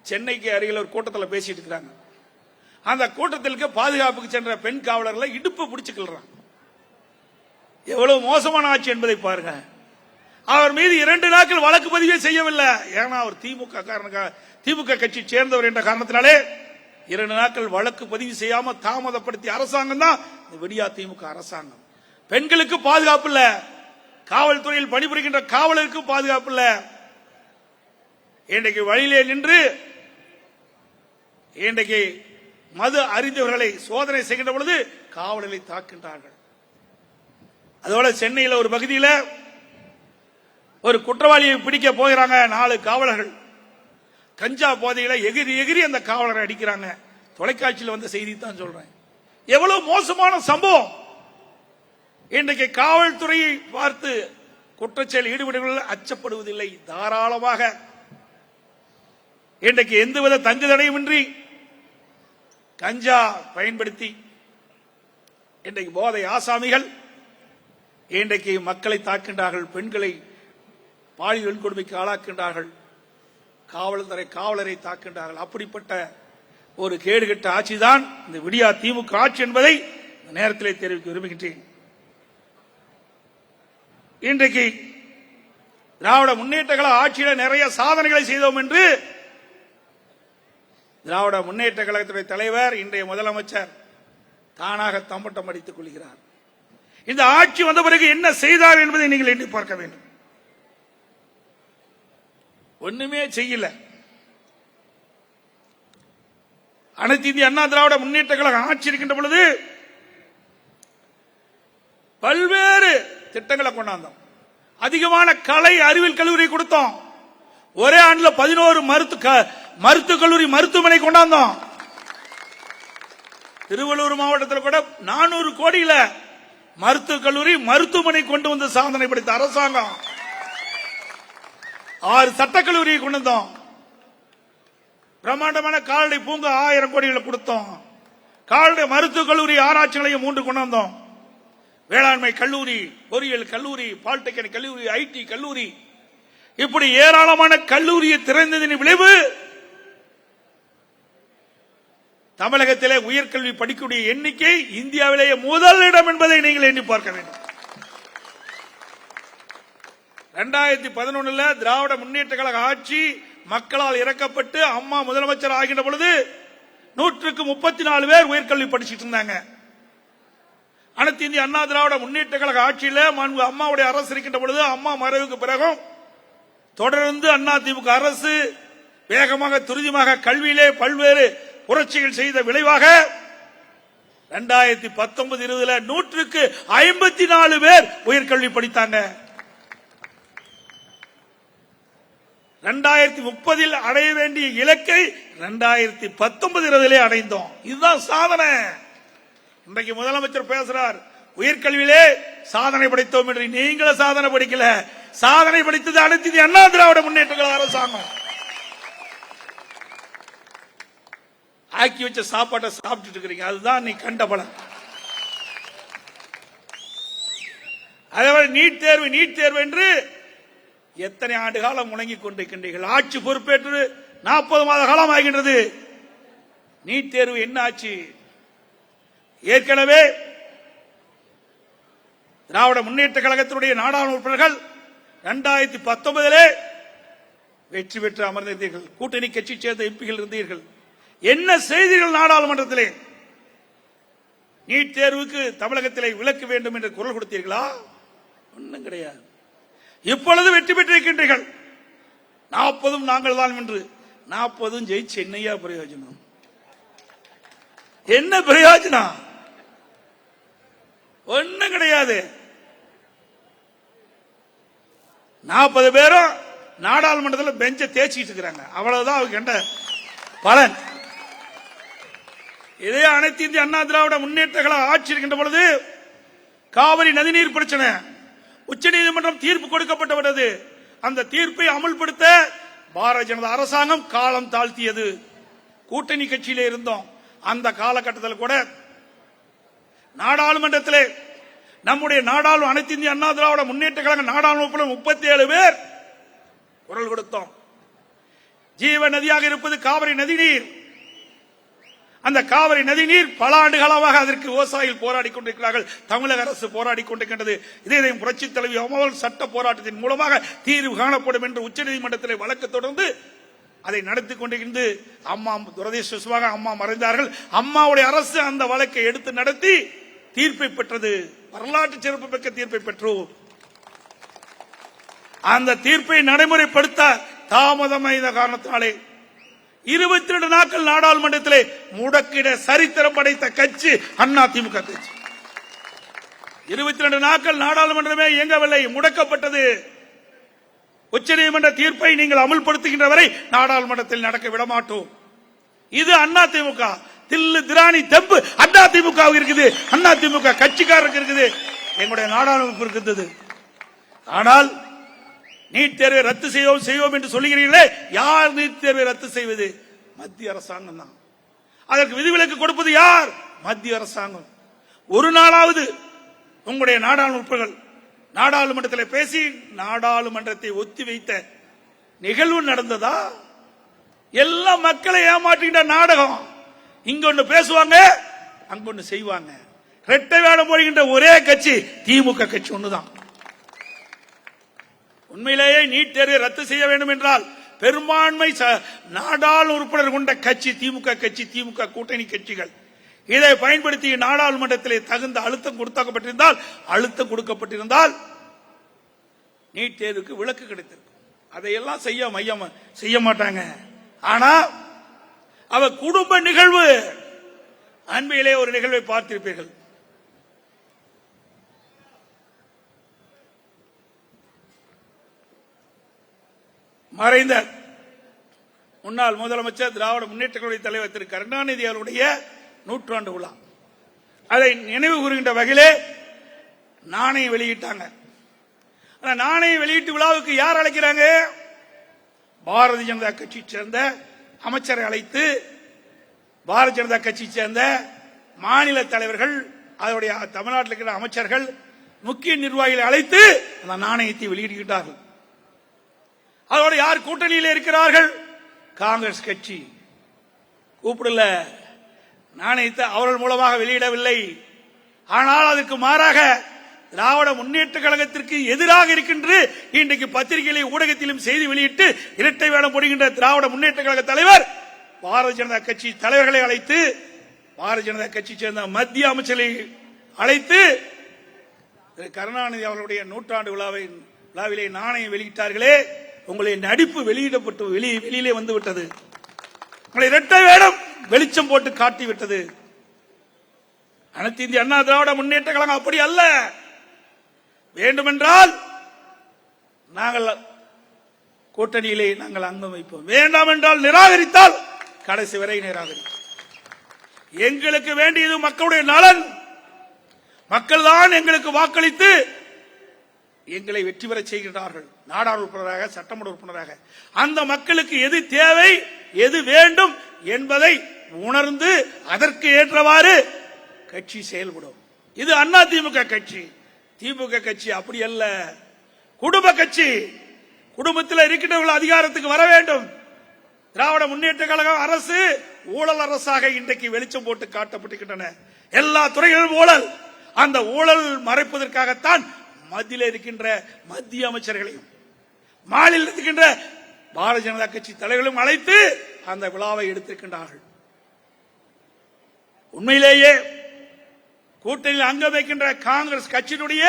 சென்னைக்கு அருகில் ஒரு கூட்டத்தில் பேசிட்டு இருக்கிறாங்க. அந்த கூட்டத்திற்கு பாதுகாப்புக்கு சென்ற பெண் காவலர்களை இடுப்பு பிடிச்சுக்கிறாங்க. எவ்வளவு மோசமான ஆட்சி என்பதை பாருங்க. அவர் மீது 2 நாட்கள் வழக்கு பதிவே செய்யவில்லை. ஏன்னா அவர் திமுக கட்சி சேர்ந்தவர் என்ற காரணத்தினாலே 2 நாட்கள் வழக்கு பதிவு செய்யாம தாமதப்படுத்திய அரசாங்கம் தான் விடியா திமுக அரசாங்கம். பெண்களுக்கு பாதுகாப்பு இல்ல, காவல்துறையில் பணிபுரிகின்ற காவலருக்கு பாதுகாப்பு இல்ல. இன்றைக்கு வழியிலே நின்று இன்றைக்கு மது அறிந்தவர்களை சோதனை செய்கின்ற பொழுது காவலர்களை தாக்கின்றார்கள். அதோட சென்னையில் ஒரு பகுதியில் ஒரு குற்றவாளியை பிடிக்க போகிறாங்க. 4 காவலர்கள் கஞ்சா போதையில எகிரி எகிரி அந்த காவலரை அடிக்கிறாங்க. தொலைக்காட்சியில் வந்த செய்தி தான் சொல்றேன். எவ்வளவு மோசமான சம்பவம். இன்றைக்கு காவல்துறையை பார்த்து குற்றச்செயல் ஈடுபடுவதில் அச்சப்படுவதில்லை. தாராளமாக இன்றைக்கு எந்தவித தங்கு தடையுமின்றி கஞ்சா பயன்படுத்தி இன்றைக்கு போதை ஆசாமிகள் இன்றைக்கு மக்களை தாக்கின்றார்கள், பெண்களை பாலியல் வன்கொடுமைக்கு ஆளாக்கின்றார்கள், காவலரை தாக்கின்றார்கள். அப்படிப்பட்ட ஒரு கேடுகட்ட ஆட்சிதான் இந்த விடியா திமுக ஆட்சி என்பதை இந்த நேரத்திலே தெரிவிக்க விரும்புகின்றேன். இன்றைக்கு திராவிட முன்னேற்ற கழக ஆட்சியில் நிறைய சாதனைகளை செய்தோம் என்று திராவிட முன்னேற்ற கழகத்துடைய தலைவர், இன்றைய முதலமைச்சர் தானாக தம்பட்டம் அடித்துக் கொள்கிறார். இந்த ஆட்சி வந்த பிறகு என்ன செய்தார் என்பதை நீங்கள் எண்ணி பார்க்க வேண்டும். ஒண்ணுமே செய்யல. அனைத்து இந்திய அண்ணா திராவிட முன்னேற்ற கழகம் ஆட்சி இருக்கின்ற பொழுது பல்வேறு திட்டங்களை கொண்டாந்தோம். அதிகமான கலை அறிவியல் கல்லூரி கொடுத்தோம். ஒரே ஆண்டுல 11 மருத்துவக் கல்லூரி மருத்துவமனை கொண்டாந்தோம். திருவள்ளூர் மாவட்டத்தில் கூட 400 கோடியில மருத்துவக் கல்லூரி மருத்துவமனை கொண்டு வந்து சாதனை படைத்த அரசாங்கம். 6 சட்டக்கல்லூரியை கொண்டு வந்தோம். பிரம்மாண்டமான கால்நடை பூங்கா 1000 கோடிகளை கொடுத்தோம். கால்நடை மருத்துவக் கல்லூரி ஆராய்ச்சி நிலையம் 3 கொண்டு வந்தோம். வேளாண்மை கல்லூரி, பொறியியல் கல்லூரி, பாலிடெக்னிக் கல்லூரி, ஐடி கல்லூரி, இப்படி ஏராளமான கல்லூரியை திறந்ததின் விளைவு தமிழகத்திலே உயர்கல்வி படிக்கக்கூடிய எண்ணிக்கை இந்தியாவிலேயே முதலிடம் என்பதை நீங்கள் எண்ணி பார்க்க வேண்டும். 2011 திராவிட முன்னேற்ற கழக ஆட்சி மக்களால் இறக்கப்பட்டு அம்மா முதலமைச்சர் ஆகின்ற பொழுது 134 பேர் உயர்கல்வி படிச்சுட்டு இருந்தாங்க. அனைத்து இந்திய அண்ணா திராவிட முன்னேற்ற கழக ஆட்சியில் அம்மாவுடைய அரசு இருக்கின்ற பொழுது, அம்மா மறைவுக்கு பிறகும் தொடர்ந்து அண்ணா திமுக அரசு வேகமாக துரிதமாக கல்வியிலே பல்வேறு புரட்சிகள் செய்த விளைவாக 2019-20 154 பேர் உயர்கல்வி படித்தாங்க. 2030 அடைய வேண்டிய இலக்கை 2019-20 அடைந்தோம். இதுதான் சாதனை. இன்றைக்கு முதலமைச்சர் பேசுறார், உயர்கல்வியிலே சாதனை படைத்தோம் என்று. நீங்களும் சாதனை படிக்கல, சாதனை படித்தது அனைத்து இந்திய அண்ணா திராவிட முன்னேற்ற கழக அரசாங்கம். ஆக்கி வச்ச சாப்பாட்டை சாப்பிட்டு இருக்கிறீங்க, அதுதான் நீ கண்ட பலன். அதேபோல நீட் தேர்வு என்று எத்தனை ஆண்டு காலம் முழங்கிக் கொண்டிருக்கின்றீர்கள். ஆட்சி பொறுப்பேற்று 40 மாத காலம் ஆகின்றது. நீட் தேர்வு என்ன ஆச்சு? ஏற்கனவே திராவிட முன்னேற்ற கழகத்தினுடைய நாடாளுமன்ற உறுப்பினர்கள் 2019 வெற்றி பெற்று அமர்ந்திருந்தீர்கள். கூட்டணி கட்சி சேர்ந்த எம்பிகள் இருந்தீர்கள். என்ன செய்தீர்கள்? நாடாளுமன்றத்திலே நீட் தேர்வுக்கு தமிழகத்திலே விலக்கு வேண்டும் என்று குரல் கொடுத்தீர்களா? ஒன்றும் கிடையாது. இப்பொழுது வெற்றி பெற்றிருக்கின்றீர்கள். 40 நாங்கள் தான் என்று 40 ஜெயிச்சு என்னையா பிரயோஜனம்? என்ன பிரயோஜனம்? ஒன்னும் கிடையாது. 40 பேரும் நாடாளுமன்றத்தில் பெஞ்சை தேய்ச்சிட்டு இருக்கிறாங்க. அவ்வளவுதான் அவங்க கண்ட பலன். இதே அனைத்து இந்திய அண்ணா திராவிட முன்னேற்ற கழக ஆட்சி இருக்கின்ற பொழுது காவிரி நதிநீர் பிரச்சனை உச்சநீதிமன்றம் தீர்ப்பு கொடுக்கப்பட்டு விட்டது. அந்த தீர்ப்பை அமல்படுத்த பாரதிய ஜனதா அரசாங்கம் காலம் தாழ்த்தியது. கூட்டணி கட்சியிலே இருந்தோம். அந்த காலகட்டத்தில் கூட நாடாளுமன்றத்திலே நம்முடைய அனைத்து இந்திய அண்ணா திராவிட முன்னேற்ற கழக நாடாளுமன்ற 37 பேர் குரல் கொடுத்தோம். ஜீவ நதியாக இருப்பது காவிரி நதிநீர். அந்த காவிரி நதிநீர் பல ஆண்டு காலமாக அதற்கு விவசாயிகள் போராடி கொண்டிருக்கிறார்கள். தமிழக அரசு போராடி கொண்டிருக்கின்றது. இதே புரட்சி தலைவி அம்மாள் சட்ட போராட்டத்தின் மூலமாக தீர்வு காணப்படும் என்று உச்சநீதிமன்றத்தில் வழக்கு தொடர்ந்து அதை நடத்தி கொண்டிருந்து அம்மா துரதிர்ஷ்டவசமாக அம்மா மறைந்தார்கள். அம்மாவுடைய அரசு அந்த வழக்கை எடுத்து நடத்தி தீர்ப்பை பெற்றது. வரலாற்று சிறப்பு மிக்க தீர்ப்பை பெற்றோம். அந்த தீர்ப்பை நடைமுறைப்படுத்த தாமதமான காரணத்தினாலே 22 நாட்கள் நாடாளுமன்றத்திலே முடக்கிட சரித்திரம் படைத்த கட்சி அதிமுக கட்சி. 22 நாட்கள் நாடாளுமன்றமே இயங்கவில்லை, முடக்கப்பட்டது. உச்சநீதிமன்ற தீர்ப்பை நீங்கள் அமல்படுத்துகின்ற வரை நாடாளுமன்றத்தில் நடக்க விடமாட்டோம். இது அதிமுக தில்லு திராணி தெம்பு அதிமுக இருக்குது. அதிமுக கட்சிக்காரருக்கு இருக்குது, எங்களுடைய நாடாளுமன்ற இருக்குது. ஆனால் நீட் தேர்வை ரத்து செய்வோம் என்று சொல்லுகிறீர்களே, யார் நீட் தேர்வை ரத்து செய்வது? மத்திய அரசாங்கம் தான். அதற்கு விதிவிலக்கு கொடுப்பது யார்? மத்திய அரசாங்கம். ஒரு நாளாவது உங்களுடைய நாடாளுமன்றங்கள் நாடாளுமன்றத்தில் பேசி நாடாளுமன்றத்தை ஒத்தி வைத்த நிகழ்வு நடந்ததா? எல்லா மக்களை ஏமாற்றுகின்ற நாடகம். இங்க ஒன்று பேசுவாங்க, அங்க ஒன்று செய்வாங்க. இரட்டை வேடம் போடுகின்ற ஒரே கட்சி திமுக கட்சி ஒண்ணுதான். உண்மையிலேயே நீட் தேர்வை ரத்து செய்ய வேண்டும் என்றால் பெரும்பான்மை நாடாளுமன்ற உறுப்பினர் கொண்ட கட்சி திமுக கட்சி, திமுக கூட்டணி கட்சிகள். இதை பயன்படுத்தி நாடாளுமன்றத்திலே தகுந்த அழுத்தம் கொடுக்கப்பட்டிருந்தால் நீட் தேர்வுக்கு விலக்கு கிடைத்திருக்கும். அதையெல்லாம் செய்ய மாட்டாங்க. ஆனா அவ குடும்ப நிகழ்வு. அண்மையிலே ஒரு நிகழ்வை பார்த்திருப்பீர்கள். மறைந்த முன்னாள் முதலமைச்சர் திராவிட முன்னேற்ற கழக தலைவர் திரு கருணாநிதி அவருடைய 100ஆண்டு விழா. அதை நினைவு கூறுகின்ற வகையிலே நாணயம் வெளியிட்டாங்க. நாணயம் வெளியீட்டு விழாவுக்கு யார் அழைக்கிறாங்க? பாரதிய ஜனதா கட்சியை சேர்ந்த அமைச்சரை அழைத்து, பாரதிய ஜனதா கட்சியை சேர்ந்த மாநில தலைவர்கள், அதனுடைய தமிழ்நாட்டில் இருக்கிற அமைச்சர்கள், முக்கிய நிர்வாகிகளை அழைத்து அந்த நாணயத்தை வெளியிடுகிறார்கள். அதோடு யார் கூட்டணியில் இருக்கிறார்கள்? காங்கிரஸ் கட்சி. கூப்பிடல, நாணயத்தை அவர்கள் மூலமாக வெளியிடவில்லை. ஆனால் அதற்கு மாறாக திராவிட முன்னேற்ற கழகத்திற்கு எதிராக இருக்கின்ற இன்றைக்கு பத்திரிகையிலும் ஊடகத்திலும் செய்தி வெளியிட்டு இரட்டை வேடம் போடுகின்ற திராவிட முன்னேற்ற கழக தலைவர் பாரதிய ஜனதா கட்சி தலைவர்களை அழைத்து, பாரதிய ஜனதா கட்சியை சேர்ந்த மத்திய அமைச்சரை அழைத்து கருணாநிதி அவர்களுடைய 100ஆண்டு விழாவிலே நாணயம் வெளியிட்டார்களே, உங்களுடைய நடிப்பு வெளியிடப்பட்டு வெளியிலே வந்துவிட்டது. உங்களை இரட்டை வேடம் வெளிச்சம் போட்டு காட்டிவிட்டது. அனைத்து இந்திய அண்ணா திராவிட முன்னேற்ற கழகம் அப்படி அல்ல. வேண்டுமென்றால் நாங்கள் கூட்டணியிலே நாங்கள் அங்கம் வைப்போம், வேண்டாம் என்றால் நிராகரித்தால் கடைசி வரை நிராகரிப்போம். எங்களுக்கு வேண்டியது மக்களுடைய நலன். மக்கள் தான் எங்களுக்கு வாக்களித்து எங்களை வெற்றி பெற செய்கிறார்கள், நாடாளுமன்ற உறுப்பினராக, சட்டமன்ற உறுப்பினராக. அந்த மக்களுக்கு எது தேவை, எது வேண்டும் என்பதை உணர்ந்து அதற்கு ஏற்றவாறு கட்சி செயல்படும். இது அதிமுக கட்சி. திமுக கட்சி அப்படி அல்ல, குடும்ப கட்சி. குடும்பத்தில் இருக்கின்றவர்கள் அதிகாரத்துக்கு வர வேண்டும். திராவிட முன்னேற்ற கழகம் அரசு ஊழல் அரசாக இன்றைக்கு வெளிச்சம் போட்டு காட்டப்பட்டிருக்கின்றன. எல்லா துறைகளிலும் ஊழல். அந்த ஊழல் மறைப்பதற்காகத்தான் மத்தியில் இருக்கின்ற மத்திய அமைச்சர்களையும் மாநிலத்தில் இருக்கின்ற பாரதிய ஜனதா கட்சி தலைவர்களும் அழைத்து அந்த விழாவை எடுத்திருக்கின்றார்கள். உண்மையிலேயே கூட்டணியில் அங்கம் வைக்கின்ற காங்கிரஸ் கட்சியினுடைய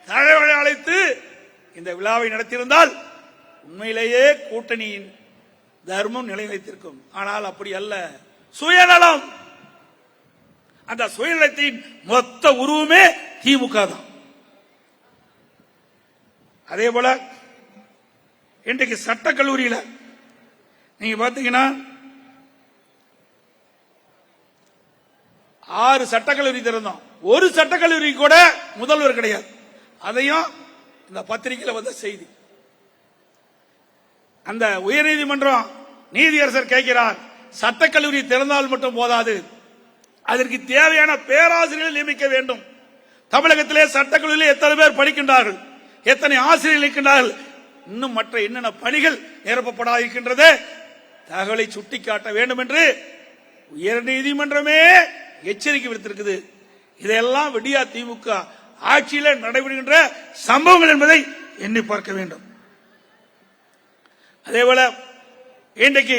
தலைவர்களை அழைத்து இந்த விழாவை நடத்தியிருந்தால் உண்மையிலேயே கூட்டணியின் தர்மம் நிலைநிலைத்திருக்கும். ஆனால் அப்படி அல்ல, சுயநலம். அந்த சுயநலத்தின் மொத்த உருவமே திமுக தான். அதே போல இன்றைக்கு சட்டக்கல்லூரியில் நீங்க பாத்தீங்கன்னா 6 சட்டக்கல்லூரி திறந்தோம். ஒரு சட்டக்கல்லூரி கூட முதல்வர் கிடையாது. அதையும் இந்த பத்திரிகையில் வந்த செய்தி. அந்த உயர்நீதிமன்றம் நீதியரசர் கேட்கிறார், சட்டக்கல்லூரி திறந்தால் மட்டும் போதாது, அதற்கு தேவையான பேராசிரியர்கள் நியமிக்க வேண்டும். தமிழகத்திலே சட்டக்கல்லூரியில் எத்தனை பேர் படிக்கின்றார்கள், எத்தனை ஆசிரியர்கள் இருக்கின்றார்கள், இன்னும் மற்ற என்னென்ன பணிகள் நிரப்பப்படாதிருக்கின்றது, தகவலை சுட்டிக்காட்ட வேண்டும் என்று உயர்நீதிமன்றமே எச்சரிக்கை விடுத்திருக்குது. இதெல்லாம் விடியா திமுக ஆட்சியில் நடைபெறுகின்ற சம்பவங்கள் என்பதை எண்ணி பார்க்க வேண்டும். அதேபோல இன்றைக்கு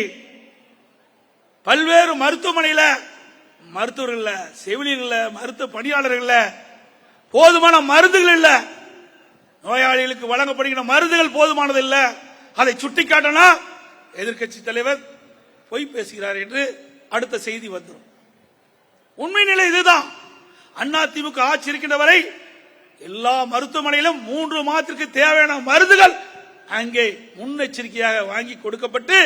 பல்வேறு மருத்துவமனையில் மருத்துவர்கள் இல்ல, செவிலியர்கள், மருத்துவ பணியாளர்கள் போதுமான மருந்துகள் இல்ல, நோயாளிகளுக்கு வழங்கப்படுகிற மருந்துகள் போதுமானது இல்ல. அதை சுட்டிக்காட்டினா எதிர்க்கட்சி தலைவர் பொய் பேசுகிறார் என்று அடுத்த செய்தி வந்துடும். உண்மை நிலை இதுதான். அதிமுக ஆட்சி இருக்கின்ற வரை எல்லா மருத்துவமனையிலும் 3 மாதத்திற்கு தேவையான மருந்துகள் அங்கே முன்னெச்சரிக்கையாக வாங்கி கொடுக்கப்பட்டு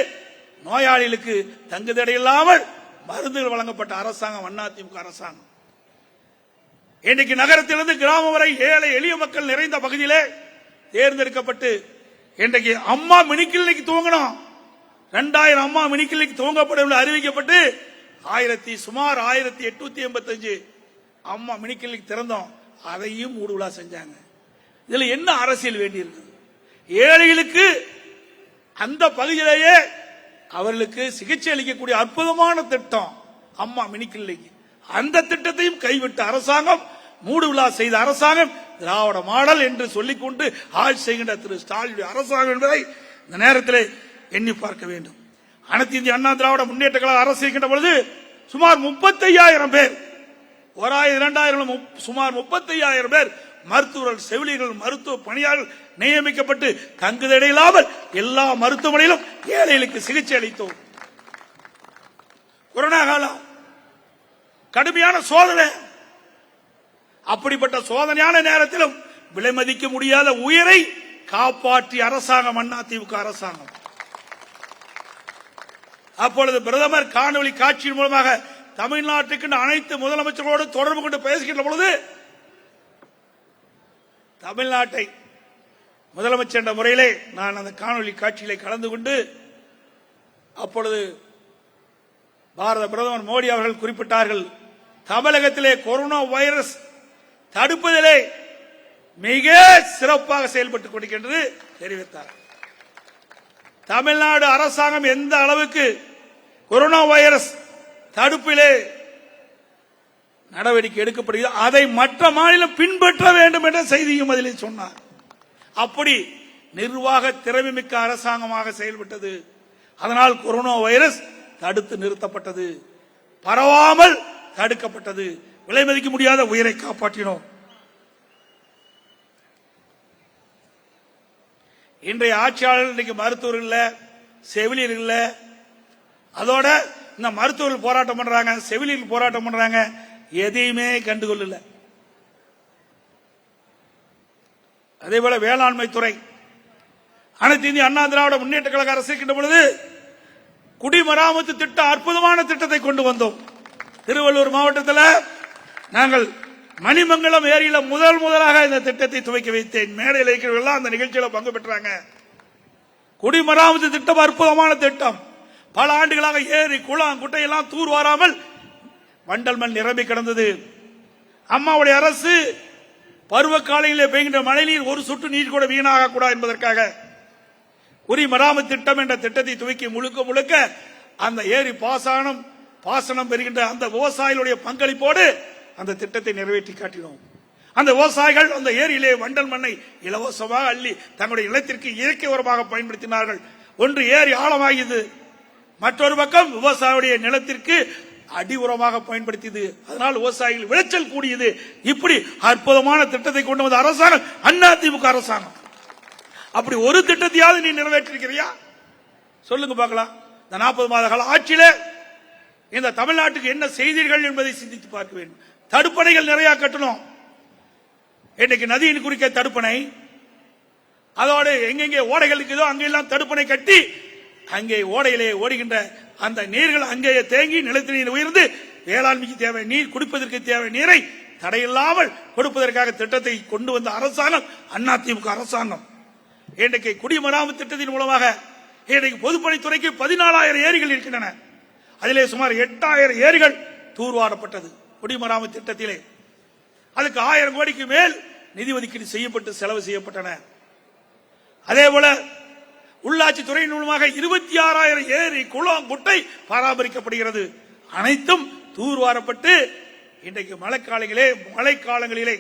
நோயாளிகளுக்கு தங்குதடை இல்லாமல் மருந்துகள் வழங்கப்பட்ட அரசாங்கம் அதிமுக அரசாங்கம். இன்றைக்கு நகரத்திலிருந்து கிராமம் வரை ஏழை எளிய மக்கள் நிறைந்த பகுதியிலே தேர்ந்தெடுக்கப்பட்டு இன்றைக்கு அம்மா மினி கிளினிக் துவங்கணும், 2000 அம்மா மினி கிளினிக் துவங்கப்படும் அறிவிக்கப்பட்டு சுமார் 1885 அம்மா மினி கிளினிக் திறந்தோம். அதையும் மூடு விழா செஞ்சாங்க. இதுல என்ன அரசியல் வேண்டியிருக்கு? ஏழைகளுக்கு அந்த பகுதியிலேயே அவர்களுக்கு சிகிச்சை அளிக்கக்கூடிய அற்புதமான திட்டம் அம்மா மினி கிளினிக். அந்த திட்டத்தையும் கைவிட்ட அரசாங்கம், மூடு விழா செய்த அரசாங்கம் திராவிட மாடல் என்று சொல்லிக்கொண்டு ஆட்சி செய்கின்ற திரு ஸ்டாலின் அரசாங்கம் என்பதை இந்த நேரத்தில் எண்ணி பார்க்க வேண்டும். அனைத்து இந்திய அண்ணா திராவிட முன்னேற்ற கழக அரசு இருக்கின்ற பொழுது சுமார் 35,000 பேர், 1000-2000 சுமார் 35,000 பேர் மருத்துவர்கள், செவிலியர்கள், மருத்துவ பணியாளர்கள் நியமிக்கப்பட்டு தங்குதடை இல்லாமல் எல்லா மருத்துவமனையிலும் ஏழைகளுக்கு சிகிச்சை அளித்தோம். கொரோனா காலம் கடுமையான சோதனை. அப்படிப்பட்ட சோதனையான நேரத்திலும் விலை மதிக்க முடியாத உயிரை காப்பாற்றிய அரசாங்கம் அதிமுக அரசாங்கம். அப்பொழுது பிரதமர் காணொலி காட்சியின் மூலமாக தமிழ்நாட்டுக்கு அனைத்து முதலமைச்சர்களோடு தொடர்பு கொண்டு பேசுகின்ற பொழுது தமிழ்நாட்டை முதலமைச்சர் என்ற முறையிலே நான் அந்த காணொலி காட்சியிலே கலந்து கொண்டு அப்பொழுது பாரத பிரதமர் மோடி அவர்கள் குறிப்பிட்டார்கள், தமிழகத்திலே கொரோனா வைரஸ் தடுப்பதிலே மிக சிறப்பாக செயல்பட்டுக் கொண்டிருக்கின்றது தெரிவித்தார். தமிழ்நாடு அரசாங்கம் எந்த அளவுக்கு கொரோனா வைரஸ் தடுப்பிலே நடவடிக்கை எடுக்கப்படுகிறது அதை மற்ற மாநிலம் பின்பற்ற வேண்டும் என்ற செய்தியும் அதில் சொன்னார். அப்படி நிர்வாக திறமைமிக்க அரசாங்கமாக செயல்பட்டது. அதனால் கொரோனா வைரஸ் தடுத்து நிறுத்தப்பட்டது, பரவாமல் தடுக்கப்பட்டது, விலை மதிக்க முடியாத உயிரை காப்பாற்றினோம். இன்றைய ஆட்சியாளர்கள் இன்னைக்கு மருத்துவர்கள் இல்ல, செவிலியர்கள் இல்ல, அதோட இந்த மருத்துவர்கள் போராட்டம் பண்றாங்க, செவிலியர்கள் போராட்டம் பண்றாங்க, எதையுமே கண்டுகொள்ளல. அதே போல வேளாண்மை துறை அனைத்து இந்திய அண்ணா திராவிட முன்னேற்ற கழக அரசு இருக்கின்ற பொழுது குடிமராமத்து திட்டம், அற்புதமான திட்டத்தை கொண்டு வந்தோம். திருவள்ளூர் மாவட்டத்தில் நாங்கள் மணிமங்கலம் ஏரியில முதலாக இந்த திட்டத்தை துவக்கி வைத்தேன். மேடையில் இருக்கிறவர்கள் அந்த நிகழ்ச்சியில பங்கு பெற்றாங்க. குடிமராமத்து திட்டம் அற்புதமான திட்டம். பல ஆண்டுகளாக ஏரி, குளம், குட்டையெல்லாம் தூர் வாராமல் வண்டல் மண் நிரம்பி கிடந்தது. அம்மாவுடைய அரசு பருவ காலையிலே பெய்கின்ற மழைநீர் ஒரு சொட்டு நீர் கூட வீணாக கூடாது என்பதற்காக குடிமராமத்து திட்டம் என்ற திட்டத்தை துவக்கி முழுக்க அந்த ஏரி பாசனம் பெறுகின்ற அந்த விவசாயிகளுடைய பங்களிப்போடு அந்த திட்டத்தை நிறைவேற்றி காட்டினோம். அந்த விவசாயிகள் அந்த ஏரியிலே வண்டல் மண்ணை இலவசமாக அள்ளி தங்களுடைய நிலத்திற்கு இயற்கை உரமாக பயன்படுத்தினார்கள். ஒன்று ஏரி ஆழமாகியது, மற்றொரு பக்கம் விவசாயியுடைய நிலத்திற்கு அடி உரமாக பயன்படுத்தியது. அதனால் விவசாயிகள் விளைச்சல் கூடியது. இப்படி அற்புதமான திட்டத்தை கொண்டு வந்த அரசாங்கம் அதிமுக அரசாங்கம். அப்படி ஒரு திட்டத்தையாவது நீ நிறைவேற்றிருக்கிறியா சொல்லுங்க பார்க்கலாம். இந்த 40 மாத கால ஆட்சியில இந்த தமிழ்நாட்டுக்கு என்ன செய்தீர்கள் என்பதை சிந்தித்து பார்க்க வேண்டும். தடுப்பணைகள் நிறைய கட்டணும். இன்றைக்கு நதியின் குறுக்கே தடுப்பணை, அதோடு எங்கெங்கே ஓடைகள் இருக்குதோ அங்கெல்லாம் தடுப்பணை கட்டி அங்கே ஓடையிலே ஓடுகின்ற அந்த நீர்கள் அங்கேயே தேங்கி நிலத்தடி நீர் உயர்ந்து வேளாண்மைக்கு தேவை நீர், குடிப்பதற்கு தேவை நீரை தடையில்லாமல் கொடுப்பதற்காக திட்டத்தை கொண்டு வந்த அரசாங்கம் அதிமுக அரசாங்கம். இன்றைக்கு குடிமராமத்து திட்டத்தின் மூலமாக இன்றைக்கு பொதுப்பணித்துறைக்கு 14,000 ஏரிகள் இருக்கின்றன. அதிலே சுமார் 8,000 ஏரிகள் தூர்வாரப்பட்டது குடிமராமத்து திட்டத்திலே. அதுக்கு 1000 கோடிக்கு மேல் நிதி ஒதுக்கீடு செய்யப்பட்டு செலவு செய்யப்பட்டன. அதேபோல உள்ளாட்சி துறையின் மூலமாக 26,000 ஏரி குளம் குட்டை பராமரிக்கப்படுகிறது. அனைத்தும் தூர்வாரப்பட்டு இன்றைக்கு மழைக்காலங்களிலே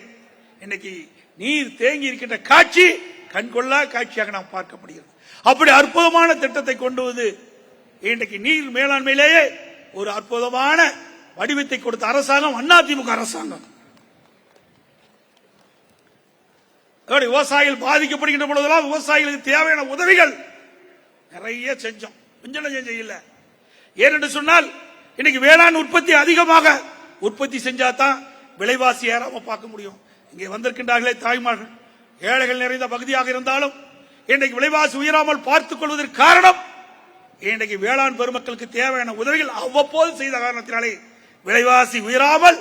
இன்றைக்கு நீர் தேங்கி இருக்கின்ற காட்சி கண்கொள்ளா காட்சியாக நாம் பார்க்கப்படுகிறது. அப்படி அற்புதமான திட்டத்தை கொண்டு வந்து இன்றைக்கு நீர் மேலாண்மையிலேயே ஒரு அற்புதமான வடிவத்தை கொடுத்த அரசாங்கம் அதிமுக அரசாங்கம். விவசாயிகள் பாதிக்கப்படுகின்ற பொழுதெல்லாம் விவசாயிகளுக்கு தேவையான உதவிகள் நிறைய செஞ்சோம். கொஞ்சம் செய்யல. ஏனென்று சொன்னால் இன்னைக்கு வேளாண் உற்பத்தி அதிகமாக உற்பத்தி செஞ்சாதான் விலைவாசி ஏறாம பார்க்க முடியும். இங்கே வந்திருக்கின்றார்களே தாய்மார்கள், ஏழைகள் நிறைந்த பகுதியாக இருந்தாலும் இன்றைக்கு விலைவாசி உயராமல் பார்த்துக் கொள்வதற்கு காரணம் இன்றைக்கு வேளாண் பெருமக்களுக்கு தேவையான உதவிகள் அவ்வப்போது செய்த காரணத்தினாலே விலைவாசி உயராமல்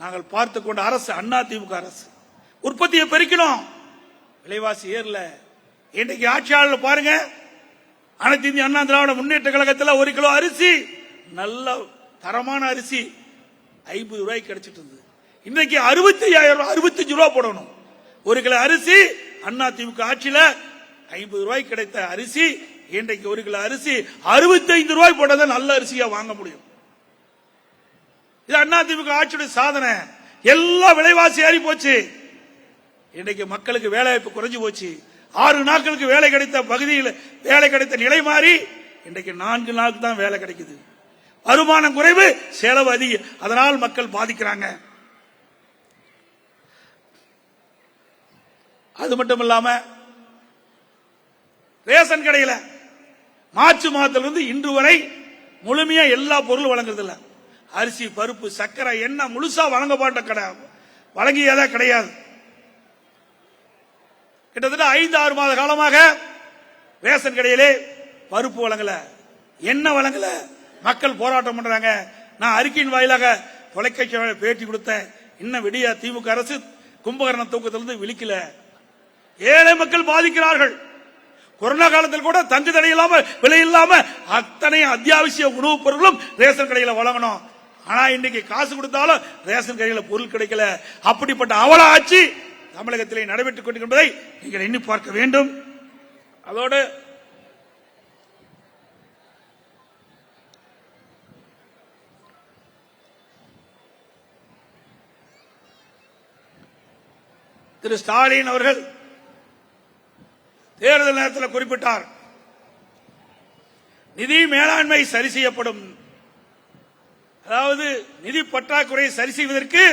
நாங்கள் பார்த்துக் கொண்ட அரசு அதிமுக அரசு. உற்பத்தியை பெருக்கணும், விலைவாசி ஏறல. இன்றைக்கு ஆட்சியாளர் பாருங்க, அனைத்து இந்திய அண்ணா திராவிட முன்னேற்ற கழகத்தில் 1 கிலோ அரிசி, நல்ல தரமான அரிசி 50 ரூபாய்க்கு கிடைச்சிட்டு இருந்தது. இன்னைக்கு 65 ரூபாய் போடணும். 1 கிலோ அரிசி அதிமுக ஆட்சியில 50 ரூபாய்க்கு கிடைத்த அரிசி இன்றைக்கு 1 கிலோ அரிசி 65 ரூபாய் போட்டதான் நல்ல அரிசியா வாங்க முடியும். இது அதிமுக ஆட்சியுடைய சாதனை. எல்லா விலைவாசி ஏறி போச்சு. இன்றைக்கு மக்களுக்கு வேலை வாய்ப்பு குறைஞ்சு போச்சு. 6 நாட்களுக்கு வேலை கிடைத்த பகுதியில் வேலை கிடைத்த நிலை மாறி இன்றைக்கு 4 நாளுக்கு தான் வேலை கிடைக்குது. வருமானம் குறைவு, செலவு அதிகம். அதனால் மக்கள் பாதிக்கிறாங்க. அது மட்டும் இல்லாம ரேஷன் கடையில் மார்ச் மாதத்திலிருந்து இன்று வரை முழுமையா எல்லா பொருளும் வழங்குறதில்ல. அரிசி, பருப்பு, சர்க்கரை, எண்ணெய் முழுசா வழங்கியதா கிடையாது. கிட்டத்தட்ட 5-6 மாத காலமாக ரேஷன் கடையிலே பருப்பு வழங்கல, எண்ணெய் வழங்கல. மக்கள் போராட்டம் பண்றாங்க. நான் அறிக்கையின் வாயிலாக தொலைக்காட்சி பேட்டி கொடுத்தேன். இன்னும் விடிய திமுக அரசு கும்பகரண தூக்கத்திலிருந்து விழிக்கல. ஏழை மக்கள் பாதிக்கிறார்கள். கொரோனா காலத்தில் கூட தங்கு தடை இல்லாம, விலை இல்லாம அத்தனை அத்தியாவசிய உணவுப் பொருட்களும் ரேஷன் கடையில் வழங்கணும். ஆனா இன்னைக்கு காசு கொடுத்தாலும் ரேஷன் கடையில் பொருள் கிடைக்கல. அப்படிப்பட்ட அவல ஆட்சி தமிழகத்திலே நடைபெற்றுக் கொண்டிருப்பதை நீங்கள் எண்ணி பார்க்க வேண்டும். அதோடு திரு ஸ்டாலின் அவர்கள் தேர்தல் நேரத்தில் குறிப்பிட்டார், நிதி மேலாண்மை சரி செய்யப்படும். அதாவது நிதி பற்றாக்குறையை சரி செய்வதற்கு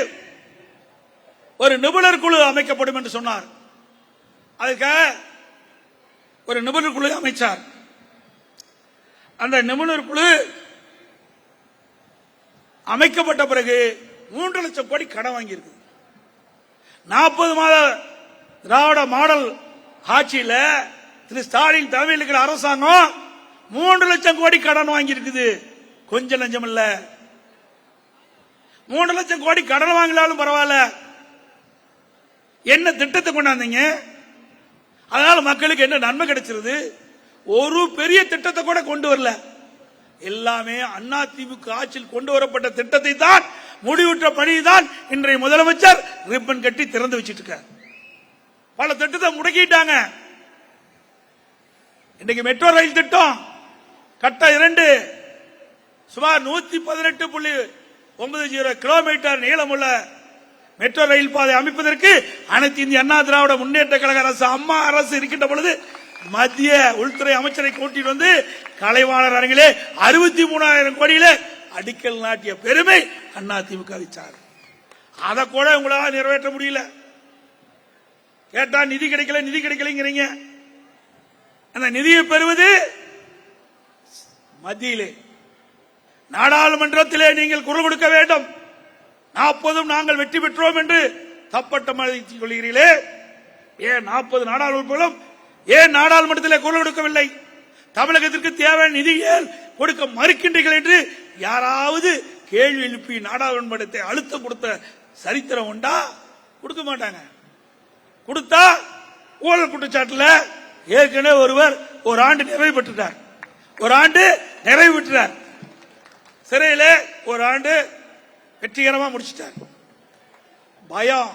ஒரு நிபுணர் குழு அமைக்கப்படும் என்று சொன்னார். அதுக்காக ஒரு நிபுணர் குழு அமைச்சார். அந்த நிபுணர் குழு அமைக்கப்பட்ட பிறகு 3 லட்சம் கோடி கடன் வாங்கியிருக்கு. 40 மாத திராவிட மாடல் ஆட்சியில் திரு ஸ்டாலின் தலைமையில் இருக்கிற அரசாங்கம் 3 லட்சம் கோடி கடன் வாங்கி இருக்குது. கொஞ்சம் லஞ்சம் இல்ல. 3 லட்சம் கோடி கடன் வாங்கினாலும் பரவாயில்ல. என்ன திட்டத்தை கொண்டாந்தீங்க? அதனால மக்களுக்கு என்ன நன்மை கிடைச்சிருது? ஒரு பெரிய திட்டத்தை கூட கொண்டு வரல. எல்லாமே அதிமுக ஆட்சியில் கொண்டு வரப்பட்ட திட்டத்தை தான், முடிவுற்ற பணிதான் இன்றைய முதலமைச்சர் ரிப்பன் கட்டி திறந்து வச்சிட்டு இருக்கார். பல திட்டத்தை முடக்கிட்டாங்க. இன்னைக்கு மெட்ரோ ரயில் திட்டம் கட்ட 2 சுமார் 118.90 கிலோமீட்டர் நீளமுள்ள மெட்ரோ ரயில் பாதை அமைப்பதற்கு அனைத்து இந்திய அண்ணா திராவிட முன்னேற்ற கழக அரசு, அம்மா அரசு இருக்கின்ற பொழுது மத்திய உள்துறை அமைச்சரை கூட்டிட்டு வந்து கலைவாணர் அரங்கிலே 63,000 கோடியில அடிக்கல் நாட்டிய பெருமை அதிமுக வச்சார். அதை கூட உங்களால் நிறைவேற்ற முடியல. கேட்டா நிதி கிடைக்கலங்கிறீங்க. அந்த நிதியை பெறுவது மத்தியிலே, நாடாளுமன்றத்திலே நீங்கள் குரல் கொடுக்க வேண்டும். 40 நாங்கள் வெற்றி பெற்றோம் என்று தப்பட்டம் அளித்துக் கொள்கிறீர்களே, ஏன் 40 நாடாளுமன்றம் ஏன் நாடாளுமன்றத்திலே குரல் கொடுக்கவில்லை? தமிழகத்திற்கு தேவையான நிதியை கொடுக்க மறுக்கின்றீர்கள் என்று யாராவது கேள்வி எழுப்பி நாடாளுமன்றத்தை அழுத்தம் கொடுத்த சரித்திரம் உண்டா? கொடுக்க மாட்டாங்க. கொடுத்தா ஊழல் குற்றச்சாட்டுல ஏற்கனவே ஒருவர் ஒரு ஆண்டு நிறைவு பெற்றுட்டார். ஒரு ஆண்டு நிறைவு பெற்றார். சிறையில ஒரு ஆண்டு வெற்றிகரமா முடிச்சிட்டார். பயம்.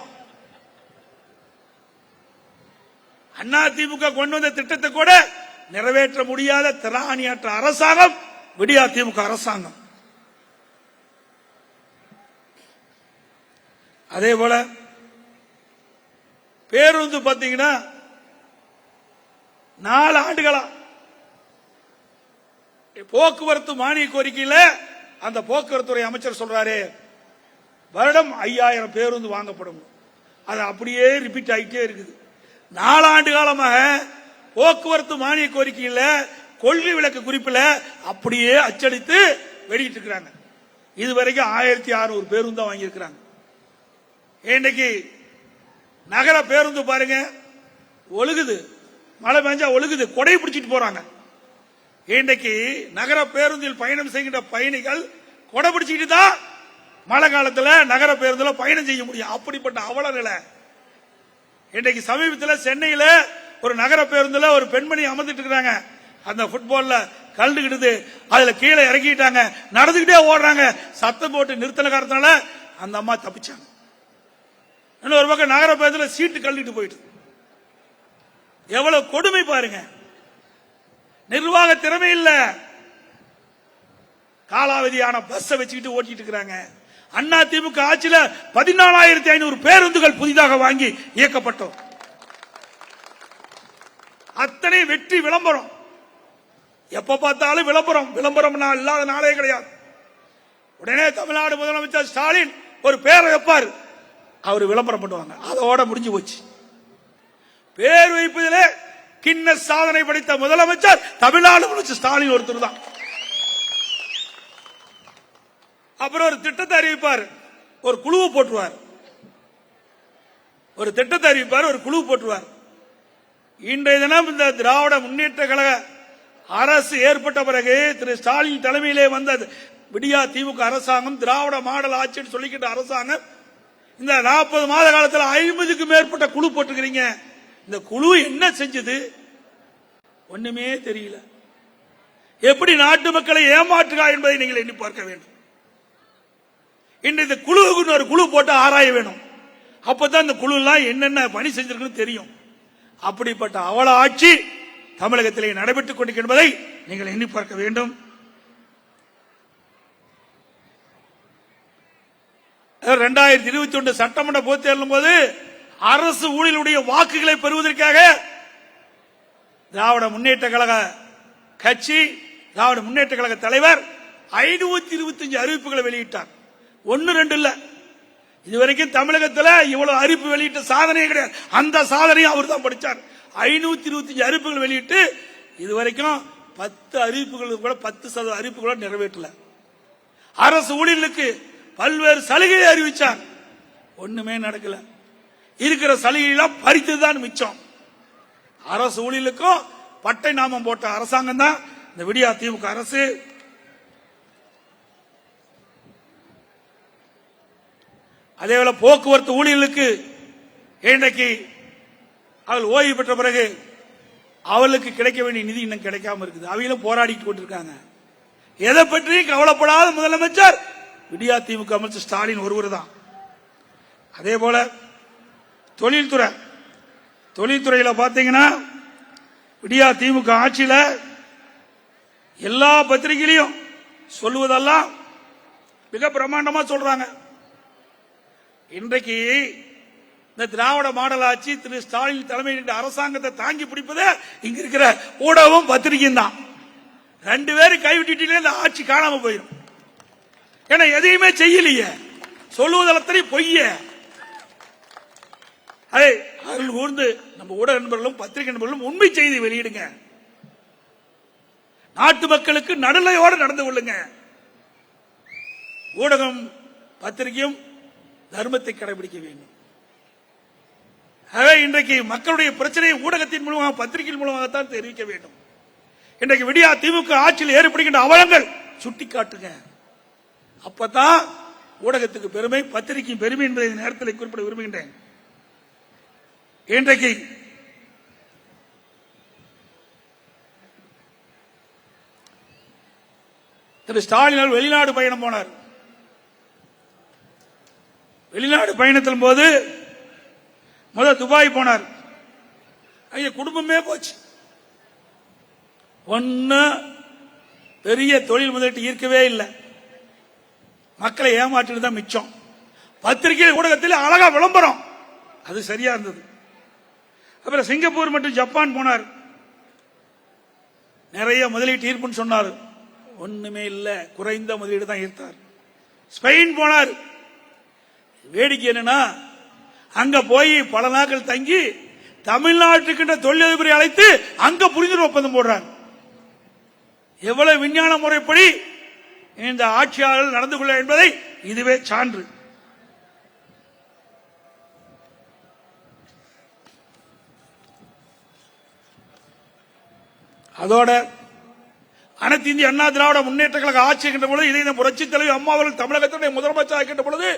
அதிமுக கொண்டு வந்த திட்டத்தை கூட நிறைவேற்ற முடியாத திராணியற்ற அரசாங்கம் விடியா திமுக அரசாங்கம். அதே போல பேருந்து பாத்தீங்கன்னா 4 ஆண்டுகளா போக்குவரத்து மானிய கோரிக்கையில் அந்த போக்குவரத்துறை அமைச்சர் சொல்றாரு வருடம் 5000 பேருந்து வாங்கப்படும். அது அப்படியே ரிப்பீட் ஆகிட்டே இருக்குது. 4 ஆண்டு காலமாக போக்குவரத்து மானிய கோரிக்கையில் கொள்கை விளக்க குறிப்பில் அப்படியே அச்சடித்து வெளியிட்டு இருக்கிறாங்க. இதுவரைக்கும் 1600 பேருந்து தான் வாங்கியிருக்கிறாங்க. இன்னைக்கு நகர பேருந்து பாருங்க ஒழுகுது, மழை பெஞ்சா ஒழுகுது, கொடை பிடிச்சிட்டு போறாங்க. இன்றைக்கு நகர பேருந்தில் பயணம் செய்கின்ற பயணிகள் கொடை பிடிச்சிட்டு தான் மழை காலத்தில் நகர பேருந்துல பயணம் செய்ய முடியும். அப்படிப்பட்ட அவல நிலை. இன்றைக்கு சமீபத்தில் சென்னையில ஒரு நகர பேருந்துல ஒரு பெண்மணி அமர்ந்துட்டு இருக்காங்க. அந்த ஃபுட்பால்ல கலந்துக்கிட்டு அதுல கீழே இறக்கிட்டாங்க, நடந்துகிட்டே ஓடுறாங்க. சத்தம் போட்டு நிறுத்தின காரணத்தால அந்த அம்மா தப்பிச்சாங்க. இன்னொரு பக்கம் நகர பேருந்துல சீட்டு கழட்டிட்டு போயிட்டு எவ்வளவு கொடுமை பாருங்க. நிர்வாக திறமை இல்ல, காலாவதியான பஸ் வச்சுக்கிட்டு ஓட்டிட்டு இருக்கிறாங்க. அண்ணா திமுக ஆட்சியில 14,500 பேருந்துகள் புதிதாக வாங்கி இயக்கப்பட்டோம். அத்தனை வெற்றி விளம்பரம். எப்ப பார்த்தாலும் விளம்பரம். விளம்பரம் இல்லாத நாளே கிடையாது. உடனே தமிழ்நாடு முதலமைச்சர் ஸ்டாலின் ஒரு பேரை வைப்பார், அவர் விளம்பரம் பண்ணுவாங்க. அதோட முடிஞ்சு போச்சு. பேர் வைப்பதிலே கிண்ண சாதனை படைத்த முதலமைச்சர் தமிழ்நாடு முதலமைச்சர் ஸ்டாலின் ஒருத்தர் தான். அப்புறம் ஒரு திட்டத்தை அறிவிப்பார், ஒரு குழுவை போட்டுருவார். ஒரு திட்டத்தை அறிவிப்பார், ஒரு குழு போட்டுருவார். இன்றைய தினம் இந்த திராவிட முன்னேற்ற கழக அரசு ஏற்பட்ட பிறகு திரு ஸ்டாலின் தலைமையிலே வந்த விடியா திமுக அரசாங்கம், திராவிட மாடல் ஆட்சின்னு சொல்லிக்கிட்ட அரசாங்கம், இந்த 40 மாத காலத்தில் 50க்கும் மேற்பட்ட குழு போட்டுக்கிறீங்க. இந்த குழு என்ன செஞ்சது? ஒண்ணுமே தெரியல. எப்படி நாட்டு மக்களை ஏமாற்றுகா என்பதை நீங்கள் எண்ணி பார்க்க வேண்டும். இந்த குழுவுக்கு ஒரு குழு போட்டு ஆராய வேணும். அப்பதான் இந்த குழு எல்லாம் என்னென்ன பணி செஞ்சிருக்குன்னு தெரியும். அப்படிப்பட்ட அவல ஆட்சி தமிழகத்திலே நடைபெற்றுக் கொண்டிருப்பதை நீங்கள் எண்ணி பார்க்க வேண்டும். 2021 சட்டமன்ற பொதுத் தேர்தலும் போது அரசு ஊழியர்களுடைய வாக்குகளை பெறுவதற்காக திராவிட முன்னேற்ற கழக கட்சி, திராவிட முன்னேற்ற கழக தலைவர் 525 அறிவிப்புகளை வெளியிட்டார். 1-2 இல்ல, இதுவரைக்கும் தமிழகத்தில் இவ்வளவு அறிவிப்பு வெளியிட்ட சாதனையே கிடையாது. அந்த சாதனையை அவர் தான் படித்தார். 525 அறிவிப்புகள் வெளியிட்டு இதுவரைக்கும் 10 அறிவிப்புகள் கூட 10% அறிவிப்புகளை நிறைவேற்றல. அரசு ஊழியர்களுக்கு பல்வேறு சலுகைகளை அறிவிச்சார், ஒண்ணுமே நடக்கல. இருக்கிற சலுகையெல்லாம் பறித்ததுதான் மிச்சம். அரசு ஊழியர்களுக்கும் பட்டை நாமம் போட்ட அரசாங்கம் தான் இந்த விடியா திமுக அரசு. அதேபோல போக்குவரத்து ஊழியர்களுக்கு இன்றைக்கு அவர்கள் ஓய்வு பெற்ற பிறகு அவர்களுக்கு கிடைக்க வேண்டிய நிதி இன்னும் கிடைக்காம இருக்குது. அவங்களும் போராடிட்டு கொண்டிருக்காங்க. எதை பற்றியும் கவலைப்படாத முதலமைச்சர் விடியா திமுக அமைச்சர் ஸ்டாலின் ஒருவர் தான். அதே போல தொழில்துறையில பாத்தீங்கன்னா விடியா திமுக ஆட்சியில எல்லா பத்திரிகையிலையும் சொல்லுவதெல்லாம் மிக பிரமாண்டமா சொல்றாங்க. இன்றைக்கு இந்த திராவிட மாடல் ஆட்சி திரு ஸ்டாலின் தலைமையில் அரசாங்கத்தை தாங்கி பிடிப்பதே இங்க இருக்கிற ஊடகம் பத்திரிகையும் தான். 2 பேரும் கைவிட்டுட்டே இந்த ஆட்சி காணாம போயிடும். ஏன்னா எதையுமே செய்யலையே, சொல்லுவதெல்லாம் பொய்ய. அருள் கூர்ந்து நம்ம ஊடக நண்பர்களும் பத்திரிகை நண்பர்களும் உண்மை செய்தி வெளியிடுங்க. நாட்டு மக்களுக்கு நடுநிலையோடு நடந்து கொள்ளுங்க. ஊடகம் பத்திரிகையும் தர்மத்தை கடைபிடிக்க வேண்டும். இன்றைக்கு மக்களுடைய பிரச்சனையை ஊடகத்தின் மூலமாக பத்திரிகையின் மூலமாகத்தான் தெரிவிக்க வேண்டும். இன்றைக்கு விடியா திமுக ஆட்சியில் ஏற்படுகின்ற அவலங்கள் சுட்டிக்காட்டுங்க. அப்பதான் ஊடகத்துக்கு பெருமை, பத்திரிகையின் பெருமை என்பதை இந்த நேரத்தில் குறிப்பிட விரும்புகின்றேன். இன்றைக்கு திரு ஸ்டாலின் வெளிநாடு பயணம் போனார். வெளிநாடு பயணத்தின் போது முதல் துபாய் போனார். அங்க குடும்பமே போச்சு. ஒன்னு பெரிய தொழில் முதலீட்டு ஈர்க்கவே இல்லை. மக்களை ஏமாற்றிட்டு தான் மிச்சம். பத்திரிகை ஊடகத்தில் அழகா விளம்பரம், அது சரியா இருந்தது. அப்புறம் சிங்கப்பூர் மற்றும் ஜப்பான் போனார். நிறைய முதலீட்டு ஈர்ப்புன்னு சொன்னார். ஒண்ணுமே இல்ல, குறைந்த முதலீடு தான் ஈர்த்தார். ஸ்பெயின் போனார். வேடிக்கை என்னன்னா, அங்க போய் பல நாட்கள் தங்கி தமிழ்நாட்டுக்கு தொழிலதிபரை அழைத்து அங்க புரிந்துணர்வு ஒப்பந்தம் போடுறார். எவ்வளவு விஞ்ஞான முறைப்படி இந்த ஆட்சியாளர்கள் நடந்து கொள்ள என்பதை இதுவே சான்று. அதோட அனைத்து இந்திய அண்ணா திராவிட முன்னேற்ற கழக ஆட்சி இருக்கின்ற பொழுது, இதை புரட்சி தலைவி அம்மா அவர்கள் தமிழகத்துடைய முதலமைச்சர் இருக்கின்ற பொழுது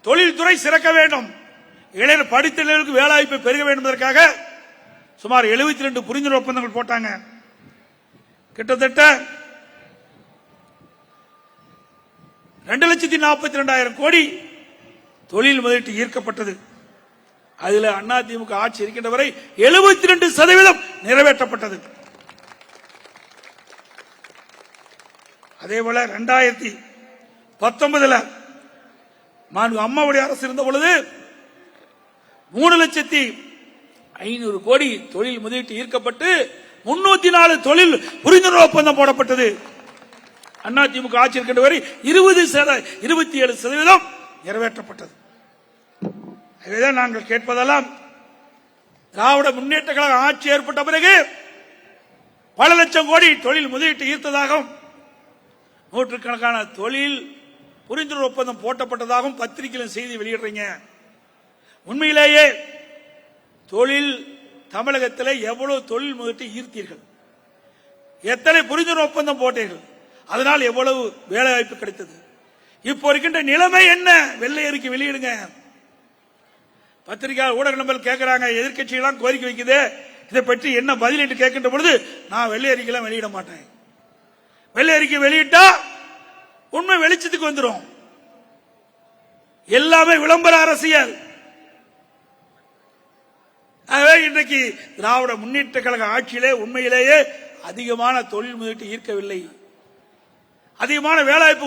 தொழில்துறை சிறக்க வேண்டும், இளைஞர் படித்த இளைஞர்களுக்கு வேலைவாய்ப்பை பெருக வேண்டும் என்பதற்காக சுமார் 72 புரிந்துணர்வு ஒப்பந்தங்கள் போட்டாங்க. கிட்டத்தட்ட 2,42,000 கோடி தொழில் முதலீட்டு ஈர்க்கப்பட்டது. அதில் அதிமுக ஆட்சி இருக்கின்ற வரை 72% நிறைவேற்றப்பட்டது. அதேபோல 2019 அம்மாவுடைய அரசு இருந்த பொழுது 3,500,000 கோடி தொழில் முதலீட்டு ஈர்க்கப்பட்டு 304 தொழில் புரிந்துணர்வு ஒப்பந்தம் போடப்பட்டது. அதிமுக ஆட்சி இருக்கின்ற வரை 27% நிறைவேற்றப்பட்டது. இதைதான் நாங்கள் கேட்பதெல்லாம், திராவிட முன்னேற்ற கழக ஆட்சி ஏற்பட்ட பிறகு பல லட்சம் கோடி தொழில் முதலீட்டு ஈர்த்ததாகவும் நூற்றுக்கணக்கான தொழில் புரிந்துணர்வு ஒப்பந்தம் போட்டப்பட்டதாகவும் பத்திரிகையில் செய்தி வெளியிடுறீங்க. உண்மையிலேயே தொழில் தமிழகத்தில் எவ்வளவு தொழில் முதலீட்டு ஈர்த்தீர்கள், எத்தனை புரிந்துணர்வு ஒப்பந்தம் போட்டீர்கள், அதனால் எவ்வளவு வேலை வாய்ப்பு கிடைத்தது, இப்போ இருக்கின்ற நிலைமை என்ன, வெள்ளை அறிக்கை வெளியிடுங்க. பத்திரிகை ஊடக நம்பர் கேட்கிறாங்க, எதிர்கட்சிகளாம் கோரிக்கை வைக்குது, இதை பற்றி என்ன பதில் என்று கேட்கின்ற பொழுது நான் வெள்ளை அறிக்கையெல்லாம் வெளியிட மாட்டேன். வெள்ளை அறிக்கை வெளியிட்டா உண்மை வெளிச்சத்துக்கு வந்துடும். எல்லாமே விளம்பர அரசியல். ஆகவே இன்றைக்கு திராவிட முன்னேற்ற கழக ஆட்சியிலே உண்மையிலேயே அதிகமான தொழில் முதலீட்டு ஈர்க்கவில்லை, அதிகமான வேலைவாய்ப்பு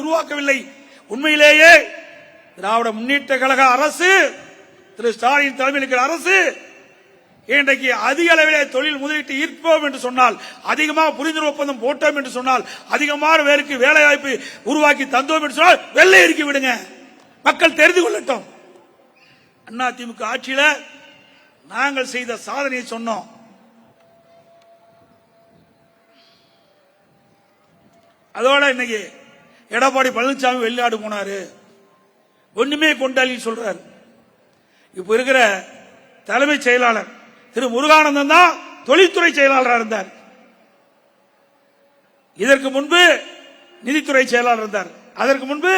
உருவாக்கவில்லை. உண்மையிலேயே திராவிட முன்னேற்ற கழக அரசு, திரு ஸ்டாலின் தலைமையில் இருக்கிற அரசு இன்றைக்கு அதிக அளவிலே தொழில் முதலீட்டு ஈர்ப்போம் என்று சொன்னால், அதிகமாக புரிந்துணர்வு ஒப்பந்தம் போட்டோம் என்று சொன்னால், அதிகமான பேருக்கு வேலை வாய்ப்பு உருவாக்கி தந்தோம் என்று சொன்னால் வெள்ளை அறிக்கை விடுங்க, மக்கள் தெரிந்து கொள்ளட்டும். அதிமுக ஆட்சியில நாங்கள் செய்த சாதனையை சொன்னோம். அதோட இன்னைக்கு எடப்பாடி பழனிசாமி வெளிநாடு போனாரு, ஒண்ணுமே கொண்டாளி சொல்றாரு. இப்ப இருக்கிற தலைமைச் செயலாளர் திரு முருகானந்தம் தான் தொழில்துறை செயலாளராக இருந்தார். இதற்கு முன்பு நிதித்துறை செயலாளர் இருந்தார். அதற்கு முன்பு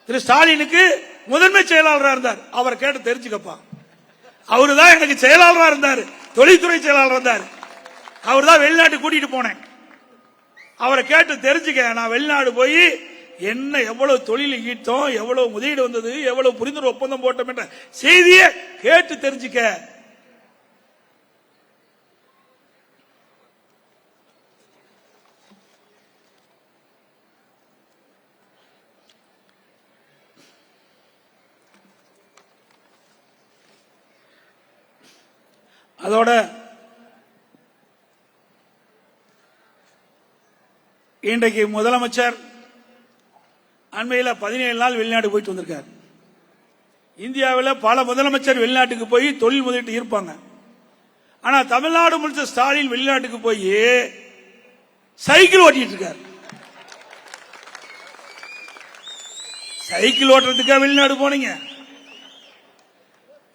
திரு ஸ்டாலினுக்கு முதன்மை செயலாளராக இருந்தார். அவர் கேட்டு தெரிஞ்சுக்கப்பா, அவரு தான் எனக்கு செயலாளராக இருந்தார், தொழில்துறை செயலாளர் இருந்தார். அவர் தான் வெளிநாட்டு கூட்டிட்டு போனேன். அவரை கேட்டு தெரிஞ்சுக்க, நான் வெளிநாடு போய் என்ன எவ்வளவு தொழில் ஈட்டோம், எவ்வளவு முதலீடு வந்தது, எவ்வளவு புரிந்துணர்வு ஒப்பந்தம் போட்டோம் என்ற செய்தியை கேட்டு தெரிஞ்சுக்க. அதோட இன்றைக்கு முதலமைச்சர் அண்மையில் 17 நாள் வெளிநாடு போயிட்டு வந்திருக்கார். இந்தியாவில் பல முதலமைச்சர் வெளிநாட்டுக்கு போய் தொழில் முதலீட்டு இருப்பாங்க. ஆனா தமிழ்நாடு முதலமைச்சர் ஸ்டாலின் வெளிநாட்டுக்கு போய் சைக்கிள் ஓட்டிட்டு இருக்கார். சைக்கிள் ஓட்டுறதுக்காக வெளிநாடு போனீங்க?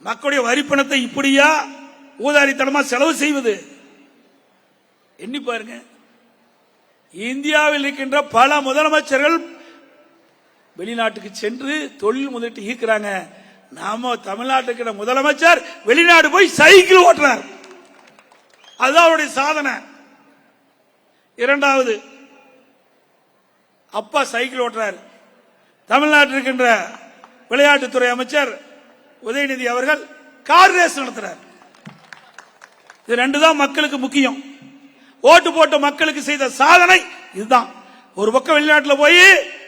மக்களுடைய வரி பணத்தை இப்படியா ஊதாரித்தனமா செலவு செய்வது? எண்ணி பாருங்க. இந்தியாவில் இருக்கின்ற பல முதலமைச்சர்கள் வெளிநாட்டுக்கு சென்று தொழில் முதலீட்டு ஈர்க்கிறாங்க. நாம தமிழ்நாட்டுக்கு முதலமைச்சர் வெளிநாடு போய் சைக்கிள் ஓட்டுறார். அதுதான் அவருடைய சாதனை. இரண்டாவது, அப்பா சைக்கிள் ஓட்டுறாரு. தமிழ்நாட்டில் இருக்கின்ற விளையாட்டுத்துறை அமைச்சர் உதயநிதி அவர்கள் கார் ரேஸ் நடத்துறார். இது ரெண்டு தான் மக்களுக்கு முக்கியம். ஓட்டு போட்ட மக்களுக்கு செய்த சாதனை இதுதான். ஒரு பக்கம் வெளிநாட்டில் போய்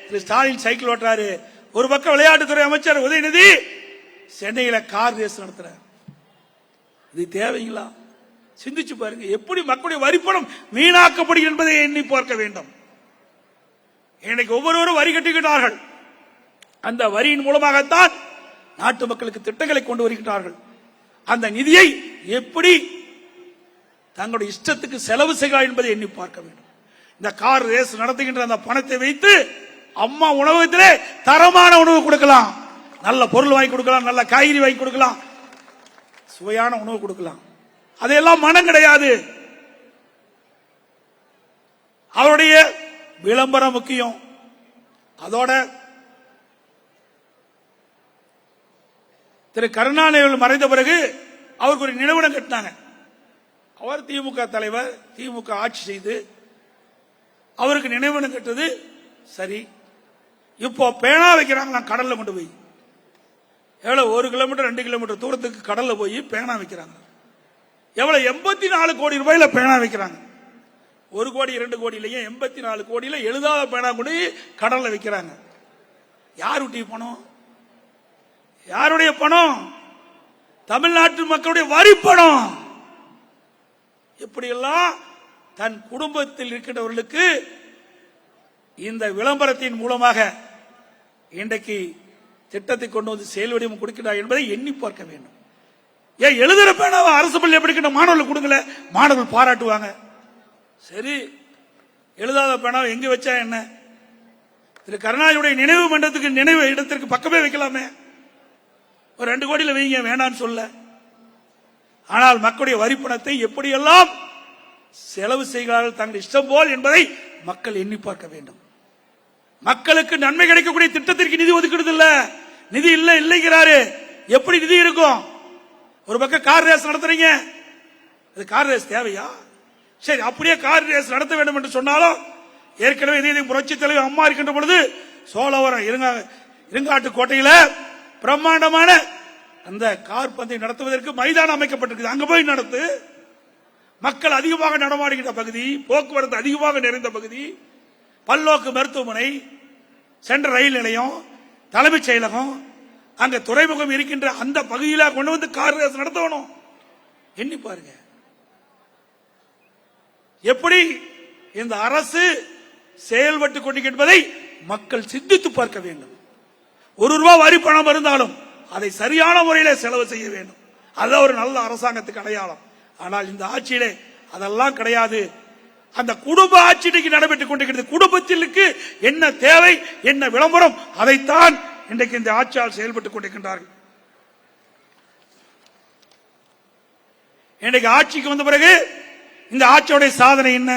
திரு ஸ்டாலின் சைக்கிள் ஓட்டுறாரு, ஒரு பக்கம் விளையாட்டுத்துறை அமைச்சர் உதயநிதி சென்னையில கார் ரேஸ் நடத்துறார். இது தேவைங்களா? சிந்திச்சு பாருங்க. எப்படி மக்களுடைய வரிப்பணம் வீணாக்கப்படும் என்பதை எண்ணி பார்க்க வேண்டும். இன்னைக்கு ஒவ்வொருவரும் வரி கட்டுகிறார்கள். அந்த வரியின் மூலமாகத்தான் நாட்டு மக்களுக்கு திட்டங்களை கொண்டு வருகிறார்கள். அந்த நிதியை எப்படி தங்களுடைய இஷ்டத்துக்கு செலவு செய்கிறார் என்பதை எண்ணி பார்க்க வேண்டும். இந்த கார் ரேஸ் நடத்துகின்ற அந்த பணத்தை வைத்து அம்மா உணவகத்திலே தரமான உணவு கொடுக்கலாம், நல்ல பொருள் வாங்கி கொடுக்கலாம், நல்ல காய்கறி வாங்கி கொடுக்கலாம், சுவையான உணவு கொடுக்கலாம். அதையெல்லாம் மனம் கிடையாது. அவருடைய விளம்பரம் முக்கியம். அதோட திரு கருணாநிதி மறைந்த பிறகு அவருக்கு ஒரு நினைவிடம் கட்டினாங்க. அவர் திமுக தலைவர், திமுக ஆட்சி செய்து அவருக்கு நினைவிடம் கட்டது சரி. இப்போ பேனா வைக்கிறாங்க. நான் கடல்ல கொண்டு போய் எவ்வளவு 1 கிலோமீட்டர் 2 கிலோமீட்டர் தூரத்துக்கு கடல்ல போய் பேனா வைக்கிறாங்க. எவ்வளவு 84 கோடி ரூபாயில பேனா வைக்கிறாங்க. 1 கோடி 2 கோடி இல்லையே, 84 கோடியில எழுதாத பேனா கொண்டு கடல்ல வைக்கிறாங்க. யாருடைய பணம்? யாருடைய பணம்? தமிழ்நாட்டு மக்களுடைய வரி பணம். எப்படியெல்லாம் தன் குடும்பத்தில் இருக்கின்றவர்களுக்கு இந்த விளம்பரத்தின் மூலமாக இன்றைக்கு திட்டத்தை கொண்டு வந்து செயல் வடிவம் கொடுக்கிறார் என்பதை எண்ணி பார்க்க வேண்டும். ஏன் எழுதுற பேனாவை அரசு பள்ளி எப்படி மாணவர்கள் கொடுக்கல? மாணவர்கள் பாராட்டுவாங்க. சரி, எழுதாத பேனாவை எங்க வச்சா என்ன? திரு கருணாநிதியுடைய நினைவு மண்டபத்துக்கு நினைவு இடத்திற்கு பக்கமே வைக்கலாமே. ஒரு 2 கோடியில் வைங்க, வேணான்னு சொல்ல. ஆனால் மக்களுடைய வரிப்பணத்தை எப்படியெல்லாம் செலவு செய்கிறார்கள் தங்கள் இஷ்டம் போல் என்பதை மக்கள் எண்ணி பார்க்க வேண்டும். மக்களுக்கு நன்மை கிடைக்கக்கூடிய திட்டத்திற்கு நிதி ஒதுக்கிறது இல்ல, நிதி இல்லைங்கிறாரு. எப்படி நிதி இருக்கும்? ஒரு பக்கம் கார் ரேஸ் நடத்துறீங்க, அது கார் ரேஸ் தேவையா? சரி, அப்படியே கார் ரேஸ் நடத்த வேண்டும் என்று சொன்னாலும் ஏற்கனவே இதே புரட்சி தலைவர் அம்மா இருக்கின்ற பொழுது சோழவரம் இருங்காட்டு கோட்டையில பிரம்மாண்டமான அந்த கார் பந்தயம் நடத்துவதற்கு மைதானம் அமைக்கப்பட்டிருக்கு. அங்க போய் நடத்து. மக்கள் அதிகமாக நடமாடுகின்ற பகுதி, போக்குவரத்து அதிகமாக நிறைந்த பகுதி, பல்நோக்கு மருத்துவமனை, சென்ட்ரல் ரயில் நிலையம், தலைமைச் செயலகம், அங்க துறைமுகம் இருக்கின்ற அந்த பகுதியில கொண்டு வந்து கார் ரேஸ் நடத்தணும். எண்ணி பாருங்க எப்படி இந்த அரசு செயல்பட்டுக் கொண்டிருப்பதை மக்கள் சிந்தித்து பார்க்க வேண்டும். 1 ரூபாய் வரி பணம் இருந்தாலும் அதை சரியான முறையில் செலவு செய்ய வேண்டும். அது ஒரு நல்ல அரசாங்கத்துக்கு அடையாளம். ஆனால் இந்த ஆட்சியிலே அதெல்லாம் கிடையாது. அந்த குடும்ப ஆட்சி இன்றைக்கு நடைபெற்றுக் கொண்டிருக்கிறது. குடும்பத்திற்கு என்ன தேவை, என்ன விளம்பரம், அதைத்தான் இன்றைக்கு இந்த ஆட்சியால் செயல்பட்டுக் கொண்டிருக்கின்றார்கள். இன்றைக்கு ஆட்சிக்கு வந்த பிறகு இந்த ஆட்சியுடைய சாதனை என்ன?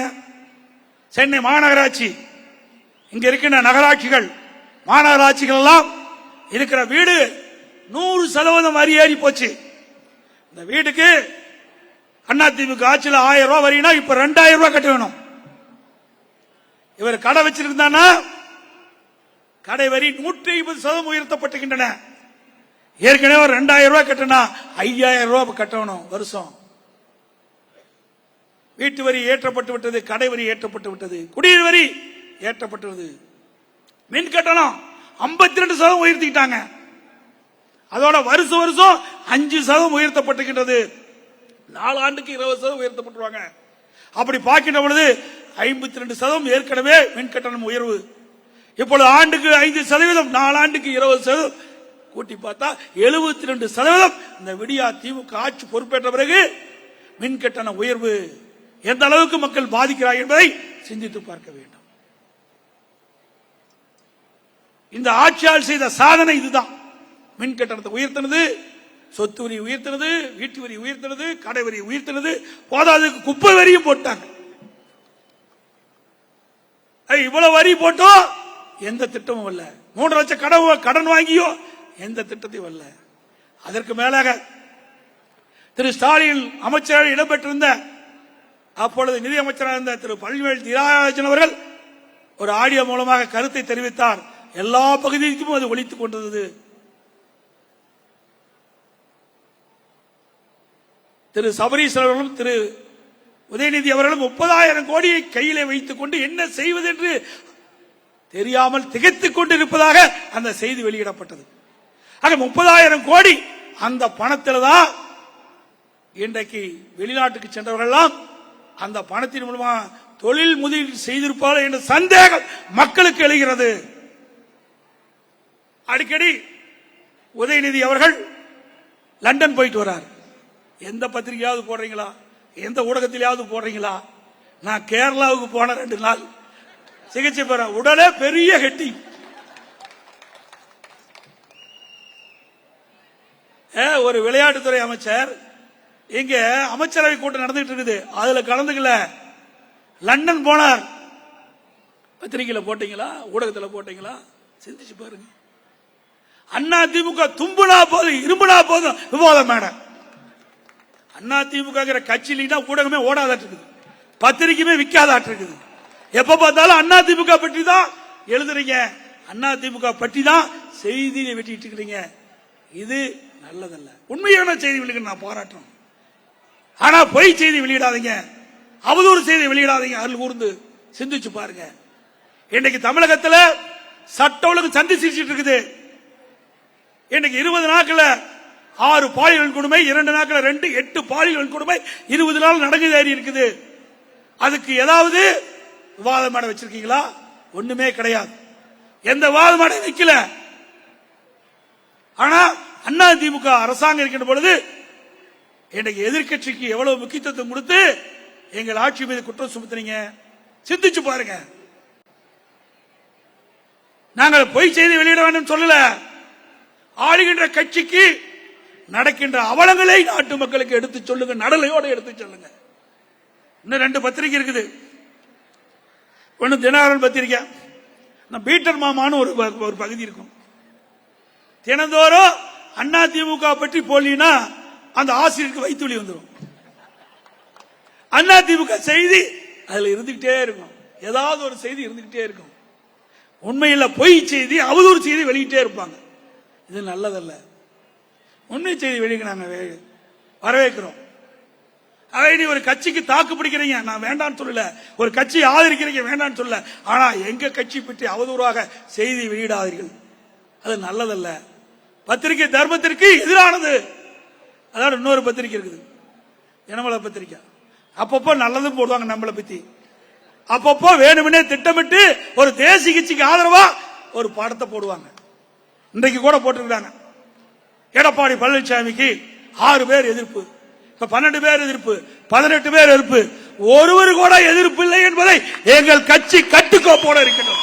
சென்னை மாநகராட்சி, இங்க இருக்கின்ற நகராட்சிகள், மாநகராட்சிகள் எல்லாம் இருக்கிற வீடு 100% வரி ஏறி போச்சு. இந்த வீட்டுக்கு அதிமுக ஆட்சியில் 1000 ரூபாய் வரினா இப்ப 2000 ரூபாய் கட்ட வேணும். இவர் கடை வச்சிருந்தானா கடை வரி 150% உயர்த்தப்பட்டுகின்றன. ஏற்கனவே 2000 ரூபாய் கட்டினா 5000 ரூபாய் கட்டணும் வருஷம். வீட்டு வரி ஏற்றப்பட்டு விட்டது, கடை வரி ஏற்றப்பட்டு விட்டது, குடிநீர் வரி ஏற்றப்பட்டுள்ளது, மின் கட்டணம் 52% உயர்த்திட்டாங்க. அதோட வருஷம் 5% உயர்த்தப்பட்டுகின்றது. 4 ஆண்டுக்கு 20% உயர்த்தப்பட்டுருவாங்க. அப்படி பார்க்கின்ற பொழுது 52% ஏற்கனவே மின் கட்டணம் உயர்வு. இப்பொழுது ஆண்டுக்கு 5%, 4 ஆண்டுக்கு 20% கூட்டி பார்த்தா 72% இந்த விடியா திமுக ஆட்சி பொறுப்பேற்ற பிறகு மின் கட்டண உயர்வு எந்த அளவுக்கு மக்கள் பாதிக்கிறார் என்பதை சிந்தித்து பார்க்க வேண்டும். இந்த ஆட்சியால் செய்த சாதனை இதுதான். மின் கட்டணத்தை உயர்த்தினது, சொத்து வரி உயர்த்தினது, வீட்டு வரி உயர்த்தினது, கடை வரி உயர்த்தினது, போதாதுக்கு குப்பை வரியும் போட்டாங்க. இவ்வளவு வரி போட்டோ எந்த திட்டமும் வரல. 3 லட்சம் கடன் வாங்கியோ எந்த திட்டத்தையும் வரல. அதற்கு மேலாக திரு ஸ்டாலின் அமைச்சராக இடம்பெற்றிருந்த அப்பொழுது நிதியமைச்சராக இருந்த திரு பழனிவேல் தியாகராஜன் அவர்கள் ஒரு ஆடியோ மூலமாக கருத்தை தெரிவித்தார். எல்லா பகுதிக்கும் அது ஒலித்துக் கொண்டிருந்தது. திரு சபரீஸ் அவர்களும் திரு உதயநிதி அவர்களும் 30,000 கோடியை கையிலே வைத்துக் கொண்டு என்ன செய்வது என்று தெரியாமல் திகைத்துக் கொண்டிருப்பதாக அந்த செய்தி வெளியிடப்பட்டது. ஆக 30,000 கோடி அந்த பணத்தில் தான் இன்றைக்கு வெளிநாட்டுக்கு சென்றவர்கள் அந்த பணத்தின் மூலமா தொழில் முதலீடு செய்திருப்பார்கள் என்ற சந்தேகம் மக்களுக்கு எழுகிறது. அடிக்கடி உதயநிதி அவர்கள் லண்டன் போயிட்டு வரார். எந்த பத்திரிகையாவது போடுறீங்களா? எந்த ஊடகத்திலாவது போடுறீங்களா? நான் கேரளாவுக்கு போன 2 நாள் சிகிச்சை பெற உடனே பெரிய கெட்டி. ஒரு விளையாட்டுத்துறை அமைச்சர் இங்க அமைச்சரவை கூட்டம் நடந்துட்டு இருக்குது, அதுல கலந்துக்கல, லண்டன் போனார். பத்திரிகையில போட்டீங்களா? ஊடகத்தில் போட்டீங்களா? சிந்திச்சு பாருங்க. அண்ணா திமுக தும்புனா போதும் இரும்புனா போதும் விவாதம் மேடம். அண்ணா திமுக கட்சியில ஊடகமே ஓடாதாட்டு இருக்குது, பத்திரிகையுமே விற்காதாட்டு இருக்குது. எப்ப பார்த்தாலும் அண்ணா திமுக பற்றி தான் எழுதுறீங்க, அண்ணா திமுக பற்றி தான் செய்தியை வெட்டிட்டு இருக்கிறீங்க. இது நல்லதல்ல. உண்மையான செய்தி வெளியிட நான் பாராட்டுறேன். ஆனா பொய் செய்தி வெளியிடாதீங்க, அவதூறு செய்தி வெளியிடாதீங்க. அருள் கூர்ந்து சிந்திச்சு பாருங்க. இன்னைக்கு தமிழகத்தில் சட்ட ஒழுங்கு சந்தி சிரிச்சிட்டு இருக்குது. இன்னைக்கு 20 நாட்கள் 6 பாலியல் வன்கொடுமை, 2 நாட்கள் 2 8 பாலியல் வன்கொடுமை 20 நாள் நடந்தேறி இருக்குது. அதுக்கு ஏதாவது விவாத மேடை வச்சிருக்கீங்களா? ஒண்ணுமே கிடையாது. எந்த விவாத மேடை வைக்கல. ஆனா அண்ணா திமுக அரசாங்கம் இருக்கின்ற பொழுது இன்றைக்கு எதிர்கட்சிக்கு எவ்வளவு முக்கியத்துவம் கொடுத்து எங்கள் ஆட்சி மீது குற்றம் சுமத்துறீங்க. சிந்திச்சு பாருங்க. நாங்கள் பொய் செய்தி வெளியிட வேண்டும் சொல்லல. ஆளுகின்ற கட்சிக்கு நடக்கின்ற அவலங்களை நாட்டு மக்களுக்கு எடுத்து சொல்லுங்க, நடலையோடு எடுத்து சொல்லுங்க. இன்னும் 2 பத்திரிகை இருக்குது. ஒன்னு தினகரன் பத்திரிகை, பீட்டர் மாமான்னு ஒரு பகுதி இருக்கும். தினந்தோறும் அண்ணா திமுக பற்றி போலினா அந்த ஆசிரியருக்கு வைத்து வெளி வந்துடும். அண்ணா திமுக செய்தி அதுல இருந்துகிட்டே இருக்கும், ஏதாவது ஒரு செய்தி இருந்துகிட்டே இருக்கும். உண்மையில பொய் செய்தி அவதூறு செய்தி வெளியிட்டே இருப்பாங்க. இது நல்லதல்ல. உண்மை செய்தி வெளியிட நாங்க வரவேற்கிறோம். அவை நீ ஒரு கட்சிக்கு தாக்கு பிடிக்கிறீங்க, நான் வேண்டான்னு சொல்லல. ஒரு கட்சி ஆதரிக்கிறீங்க, வேண்டான்னு சொல்லல. ஆனா எங்க கட்சி பற்றி அவதூறாக செய்தி வெளியிடாதீர்கள், அது நல்லதல்ல. பத்திரிகை தர்மத்திற்கு எதிரானது. அதாவது இன்னொரு பத்திரிகை இருக்குது, தினமலர் பத்திரிகை. அப்பப்போ நல்லதும் போடுவாங்க நம்மளை பத்தி, அப்பப்போ வேணும்னே திட்டமிட்டு ஒரு தேசிய கட்சிக்கு ஆதரவா ஒரு படத்தை போடுவாங்க. இன்றைக்கு கூட போட்டிருக்காங்க, எடப்பாடி பழனிசாமிக்கு 6 பேர் எதிர்ப்பு, 12 பேர் எதிர்ப்பு, 18 பேர் எதிர்ப்பு, ஒருவர் கூட எதிர்ப்பு இல்லை என்பதை எங்கள் கட்சி கட்டுக்கோப்போட இருக்கணும்.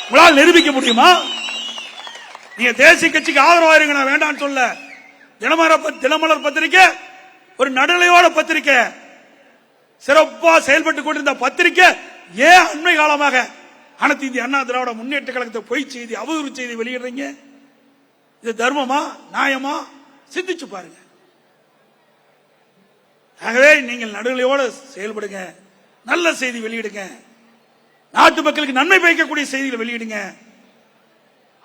உங்களால் நிரூபிக்க முடியுமா? நீங்க தேசிய கட்சிக்கு ஆதரவா இருங்க, நான் வேண்டான்னு சொல்ல. தினமலர் பத்திரிகை ஒரு நடுநிலையோட பத்திரிகை, சிறப்பா செயல்பட்டு கொண்டிருந்த பத்திரிகை ஏன் அண்மை காலமாக அனைத்து இந்திய அண்ணா திராவிட முன்னேற்ற கழகத்தை பொய் செய்தி அவதூறு செய்தி வெளியிடுறீங்க? இது தர்மமா, நியாயமா? சிந்திச்சு பாருங்க. ஆகவே நீங்கள் நடுநிலையோடு செயல்படுங்க, நல்ல செய்தி வெளியிடுங்க, நாட்டு மக்களுக்கு நன்மை பயக்கக்கூடிய செய்திகளை வெளியிடுங்க.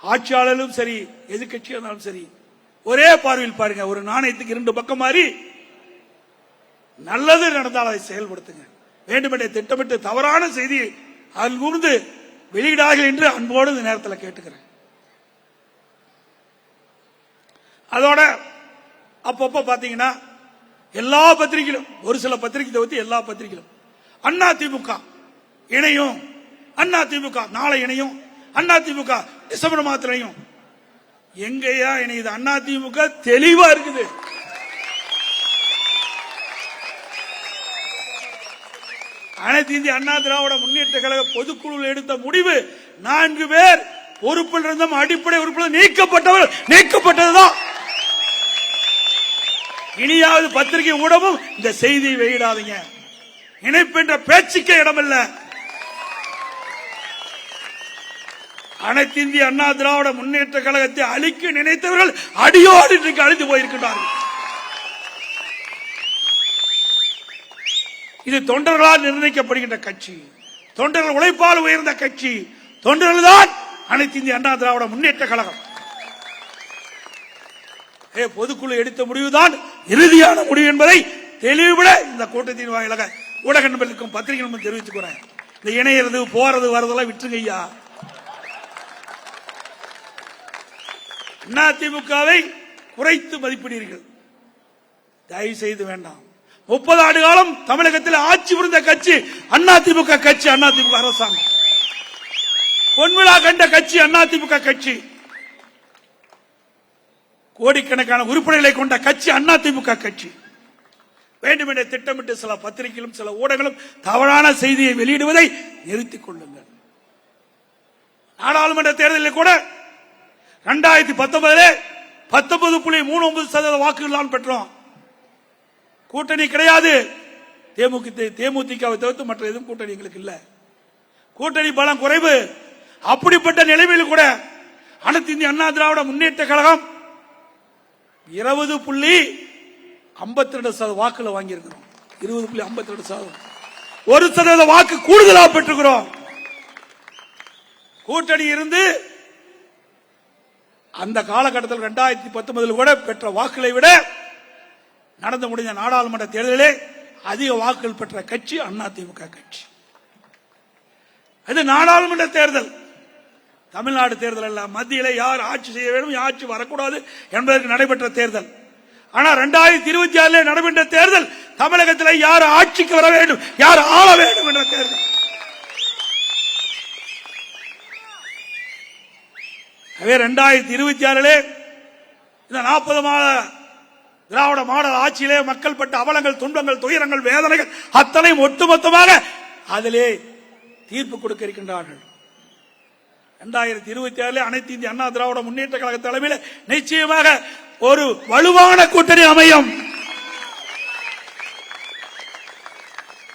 ஆட்சியாளரும் சரி, எதிர்கட்சியாக இருந்தாலும் சரி, ஒரே பார்வையில் பாருங்க. ஒரு நாணயத்துக்கு 2 பக்கம் மாறி நல்லது நடந்தால் அதை செயல்படுத்துங்க. வேண்டுமென்றே திட்டமிட்டு தவறான செய்தி அதில் கூர்ந்து வெளியிடார்கள் என்று அன்போடு இந்த நேரத்தில் கேட்டுக்கிறேன். அதோட அப்பப்ப பாத்தீங்கன்னா எல்லா பத்திரிகையிலும், ஒரு சில பத்திரிகை தவிர்த்து எல்லா பத்திரிகையிலும் அண்ணா திமுக இணையும், அண்ணா திமுக நாளை இணையும், அண்ணா திமுக டிசம்பர் மாதத்தில் இணையும். எங்கயா இணையுது? அண்ணா திமுக தெளிவா இருக்குது. அனைத்து இந்திய அண்ணா திராவிட முன்னேற்ற கழக பொதுக்குழு எடுத்த முடிவு 4 பேர் பொறுப்பில் இருந்தும் அடிப்படை உறுப்பினர் நீக்கப்பட்டதுதான். இனியாவது பத்திரிகை ஊடகம் இந்த செய்தியை வெளியிடாதீங்க. இணைப்பென்ற பேச்சுக்கே இடமில்ல. அனைத்து இந்திய அண்ணா திராவிட முன்னேற்ற கழகத்தை அழிக்க நினைத்தவர்கள் அடியோடு இன்றைக்கு அழிந்து போயிருக்கிறார்கள். இது தொண்டர்களால் நிர்ணயிக்கப்படுகின்ற கட்சி, தொண்டர்கள் உழைப்பால் உயர்ந்த கட்சி, தொண்டர்கள் தான் அனைத்து இந்திய அண்ணா திராவிட முன்னேற்ற கழகம். பொதுக்குழு எடுத்த முடிவுதான் இறுதியான முடிவு என்பதை தெளிவுபட இந்த கூட்டத்தின் வாயிலாக ஊடக நண்பர்களுக்கும் பத்திரிகை நண்பர்களும் தெரிவித்துக்கிறேன். இந்த இணையிறது போறது வரதெல்லாம் விட்டுருங்க ஐயா. அதிமுகவை குறைத்து மதிப்பிடுகிறீர்கள், தயவு செய்து வேண்டாம். 30 ஆண்டு காலம் தமிழகத்தில் ஆட்சி புரிந்த கட்சி அதிமுக கட்சி, அதிமுக அரசாங்கம் பொன்விழா கண்ட கட்சி அதிமுக கட்சி, கோடிக்கணக்கான உறுப்பினர்களை கொண்ட கட்சி அதிமுக கட்சி. வேண்டுமென்றே திட்டமிட்டு சில பத்திரிகைகளும் சில ஊடகங்களும் தவறான செய்தியை வெளியிடுவதை நிறுத்திக் கொள்ளுங்கள். நாடாளுமன்ற தேர்தலில் கூட 2019 19.39% வாக்குகள் பெற்றோம். கூட்டணி கிடையாது. தேமுதிகவை தவிர்த்து மற்ற எதுவும் கூட்டணி எங்களுக்கு இல்ல. கூட்டணி பலம் குறைவு. அப்படிப்பட்ட நிலைமையில் கூட அனைத்து இந்திய அண்ணா திராவிட முன்னேற்ற கழகம் 20.52% வாக்குல வாங்கியிருக்கிறோம். 20.52%, 1% வாக்கு கூடுதலாக பெற்றுக்கிறோம். கூட்டணி இருந்து அந்த காலகட்டத்தில் 2019 கூட பெற்ற வாக்குகளை விட நடந்து முடிந்த நாடாளுமன்ற தேர்தலிலே அதிக வாக்குகள் பெற்ற கட்சி அதிமுக கட்சி. இது நாடாளுமன்ற தேர்தல், தமிழ்நாடு தேர்தல் அல்ல. மத்தியில் யார் ஆட்சி செய்ய வேண்டும், ஆட்சி வரக்கூடாது என்பதற்கு நடைபெற்ற தேர்தல். ஆனா 2026 நடைபெற்ற தேர்தல் தமிழகத்தில் யார் ஆட்சிக்கு வர வேண்டும், யார் ஆள வேண்டும் என்ற தேர்தல். 2026 இந்த 40 மாத திராவிட மாடல் ஆட்சியிலே மக்கள் பட்ட அவலங்கள், துன்பங்கள், துயரங்கள், வேதனைகள் அத்தனையும் ஒட்டுமொத்தமாக அதிலே தீர்ப்பு கொடுக்க இருக்கின்றார்கள். 2026 அனைத்து இந்திய அண்ணா திராவிட முன்னேற்ற கழக தலைமையில் நிச்சயமாக ஒரு வலுவான கூட்டணி அமையும்.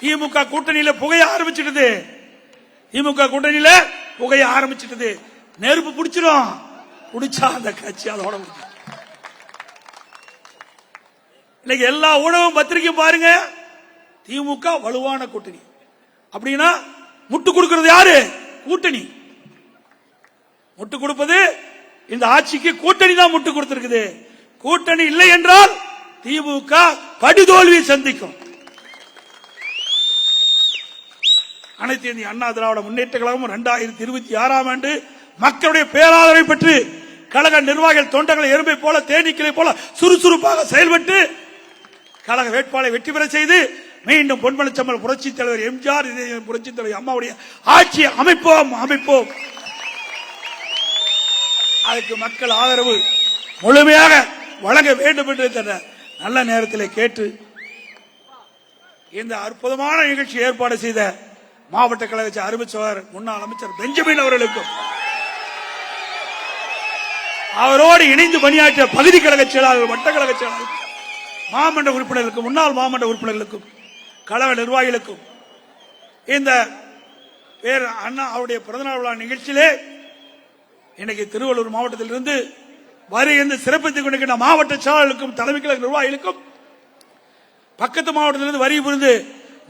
திமுக கூட்டணியில புகைய ஆரம்பிச்சிட்டது. திமுக கூட்டணியில புகைய ஆரம்பிச்சிட்டது. நெருப்பு பிடிச்சிரும். பிடிச்சா அந்த கட்சி அதோட இன்னைக்கு எல்லா ஊடகம் பத்திரிகையும் பாருங்க, திமுக வலுவான கூட்டணி. அப்படின்னா முட்டு கொடுக்கிறது யாரு? கூட்டணி. முட்டு கொடுப்பது இந்த ஆட்சிக்கு கூட்டணி தான் முட்டு கொடுத்திருக்குது. கூட்டணி இல்லை என்றால் திமுக படுதோல்வி சந்திக்கும். அனைத்து இந்திய அண்ணா திராவிட முன்னேற்ற கழகம் 2026 ஆண்டு மக்களுடைய பேராதரவை பெற்று கழக நிர்வாகிகள் தொண்டர்கள் எறும்பை போல தேனீக்களை போல சுறுசுறுப்பாக செயல்பட்டு கழக வேட்பாளரை வெற்றி பெற செய்து மீண்டும் பொன்மனச்செம்மல் புரட்சித் தலைவர் எம்ஜிஆர், புரட்சித் தலைவர் அம்மாவுடைய ஆட்சி அமைப்போம். அதுக்கு மக்கள் ஆதரவு முழுமையாக வழங்க வேண்டும் என்று நல்ல நேரத்தில் கேட்டு இந்த அற்புதமான நிகழ்ச்சி ஏற்பாடு செய்த மாவட்ட கழக அறிவிச்சவர் முன்னாள் அமைச்சர் பெஞ்சமின் அவர்களுக்கும், அவரோடு இணைந்து பணியாற்றிய பகுதி கழக செயலாளர்கள், வட்ட கழக செயலாளர்கள், மாமன்ற உறுப்பினர்களுக்கும், முன்னாள் மாமன்ற உறுப்பினர்களுக்கும், கழக நிர்வாகிகளுக்கும் இந்த அண்ணா அவருடைய பிறந்தநாள் விழா நிகழ்ச்சியிலே இன்னைக்கு திருவள்ளூர் மாவட்டத்திலிருந்து வருகின்ற சிறப்பித்துக் கொண்டிருக்கின்ற மாவட்ட செயலாளர்களுக்கும், தலைமை கழக நிர்வாகிகளுக்கும், பக்கத்து மாவட்டத்திலிருந்து வரி புரிந்து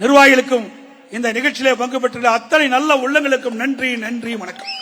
நிர்வாகிகளுக்கும், இந்த நிகழ்ச்சியிலே பங்கு பெற்றுள்ள அத்தனை நல்ல உள்ளங்களுக்கும் நன்றி, வணக்கம்.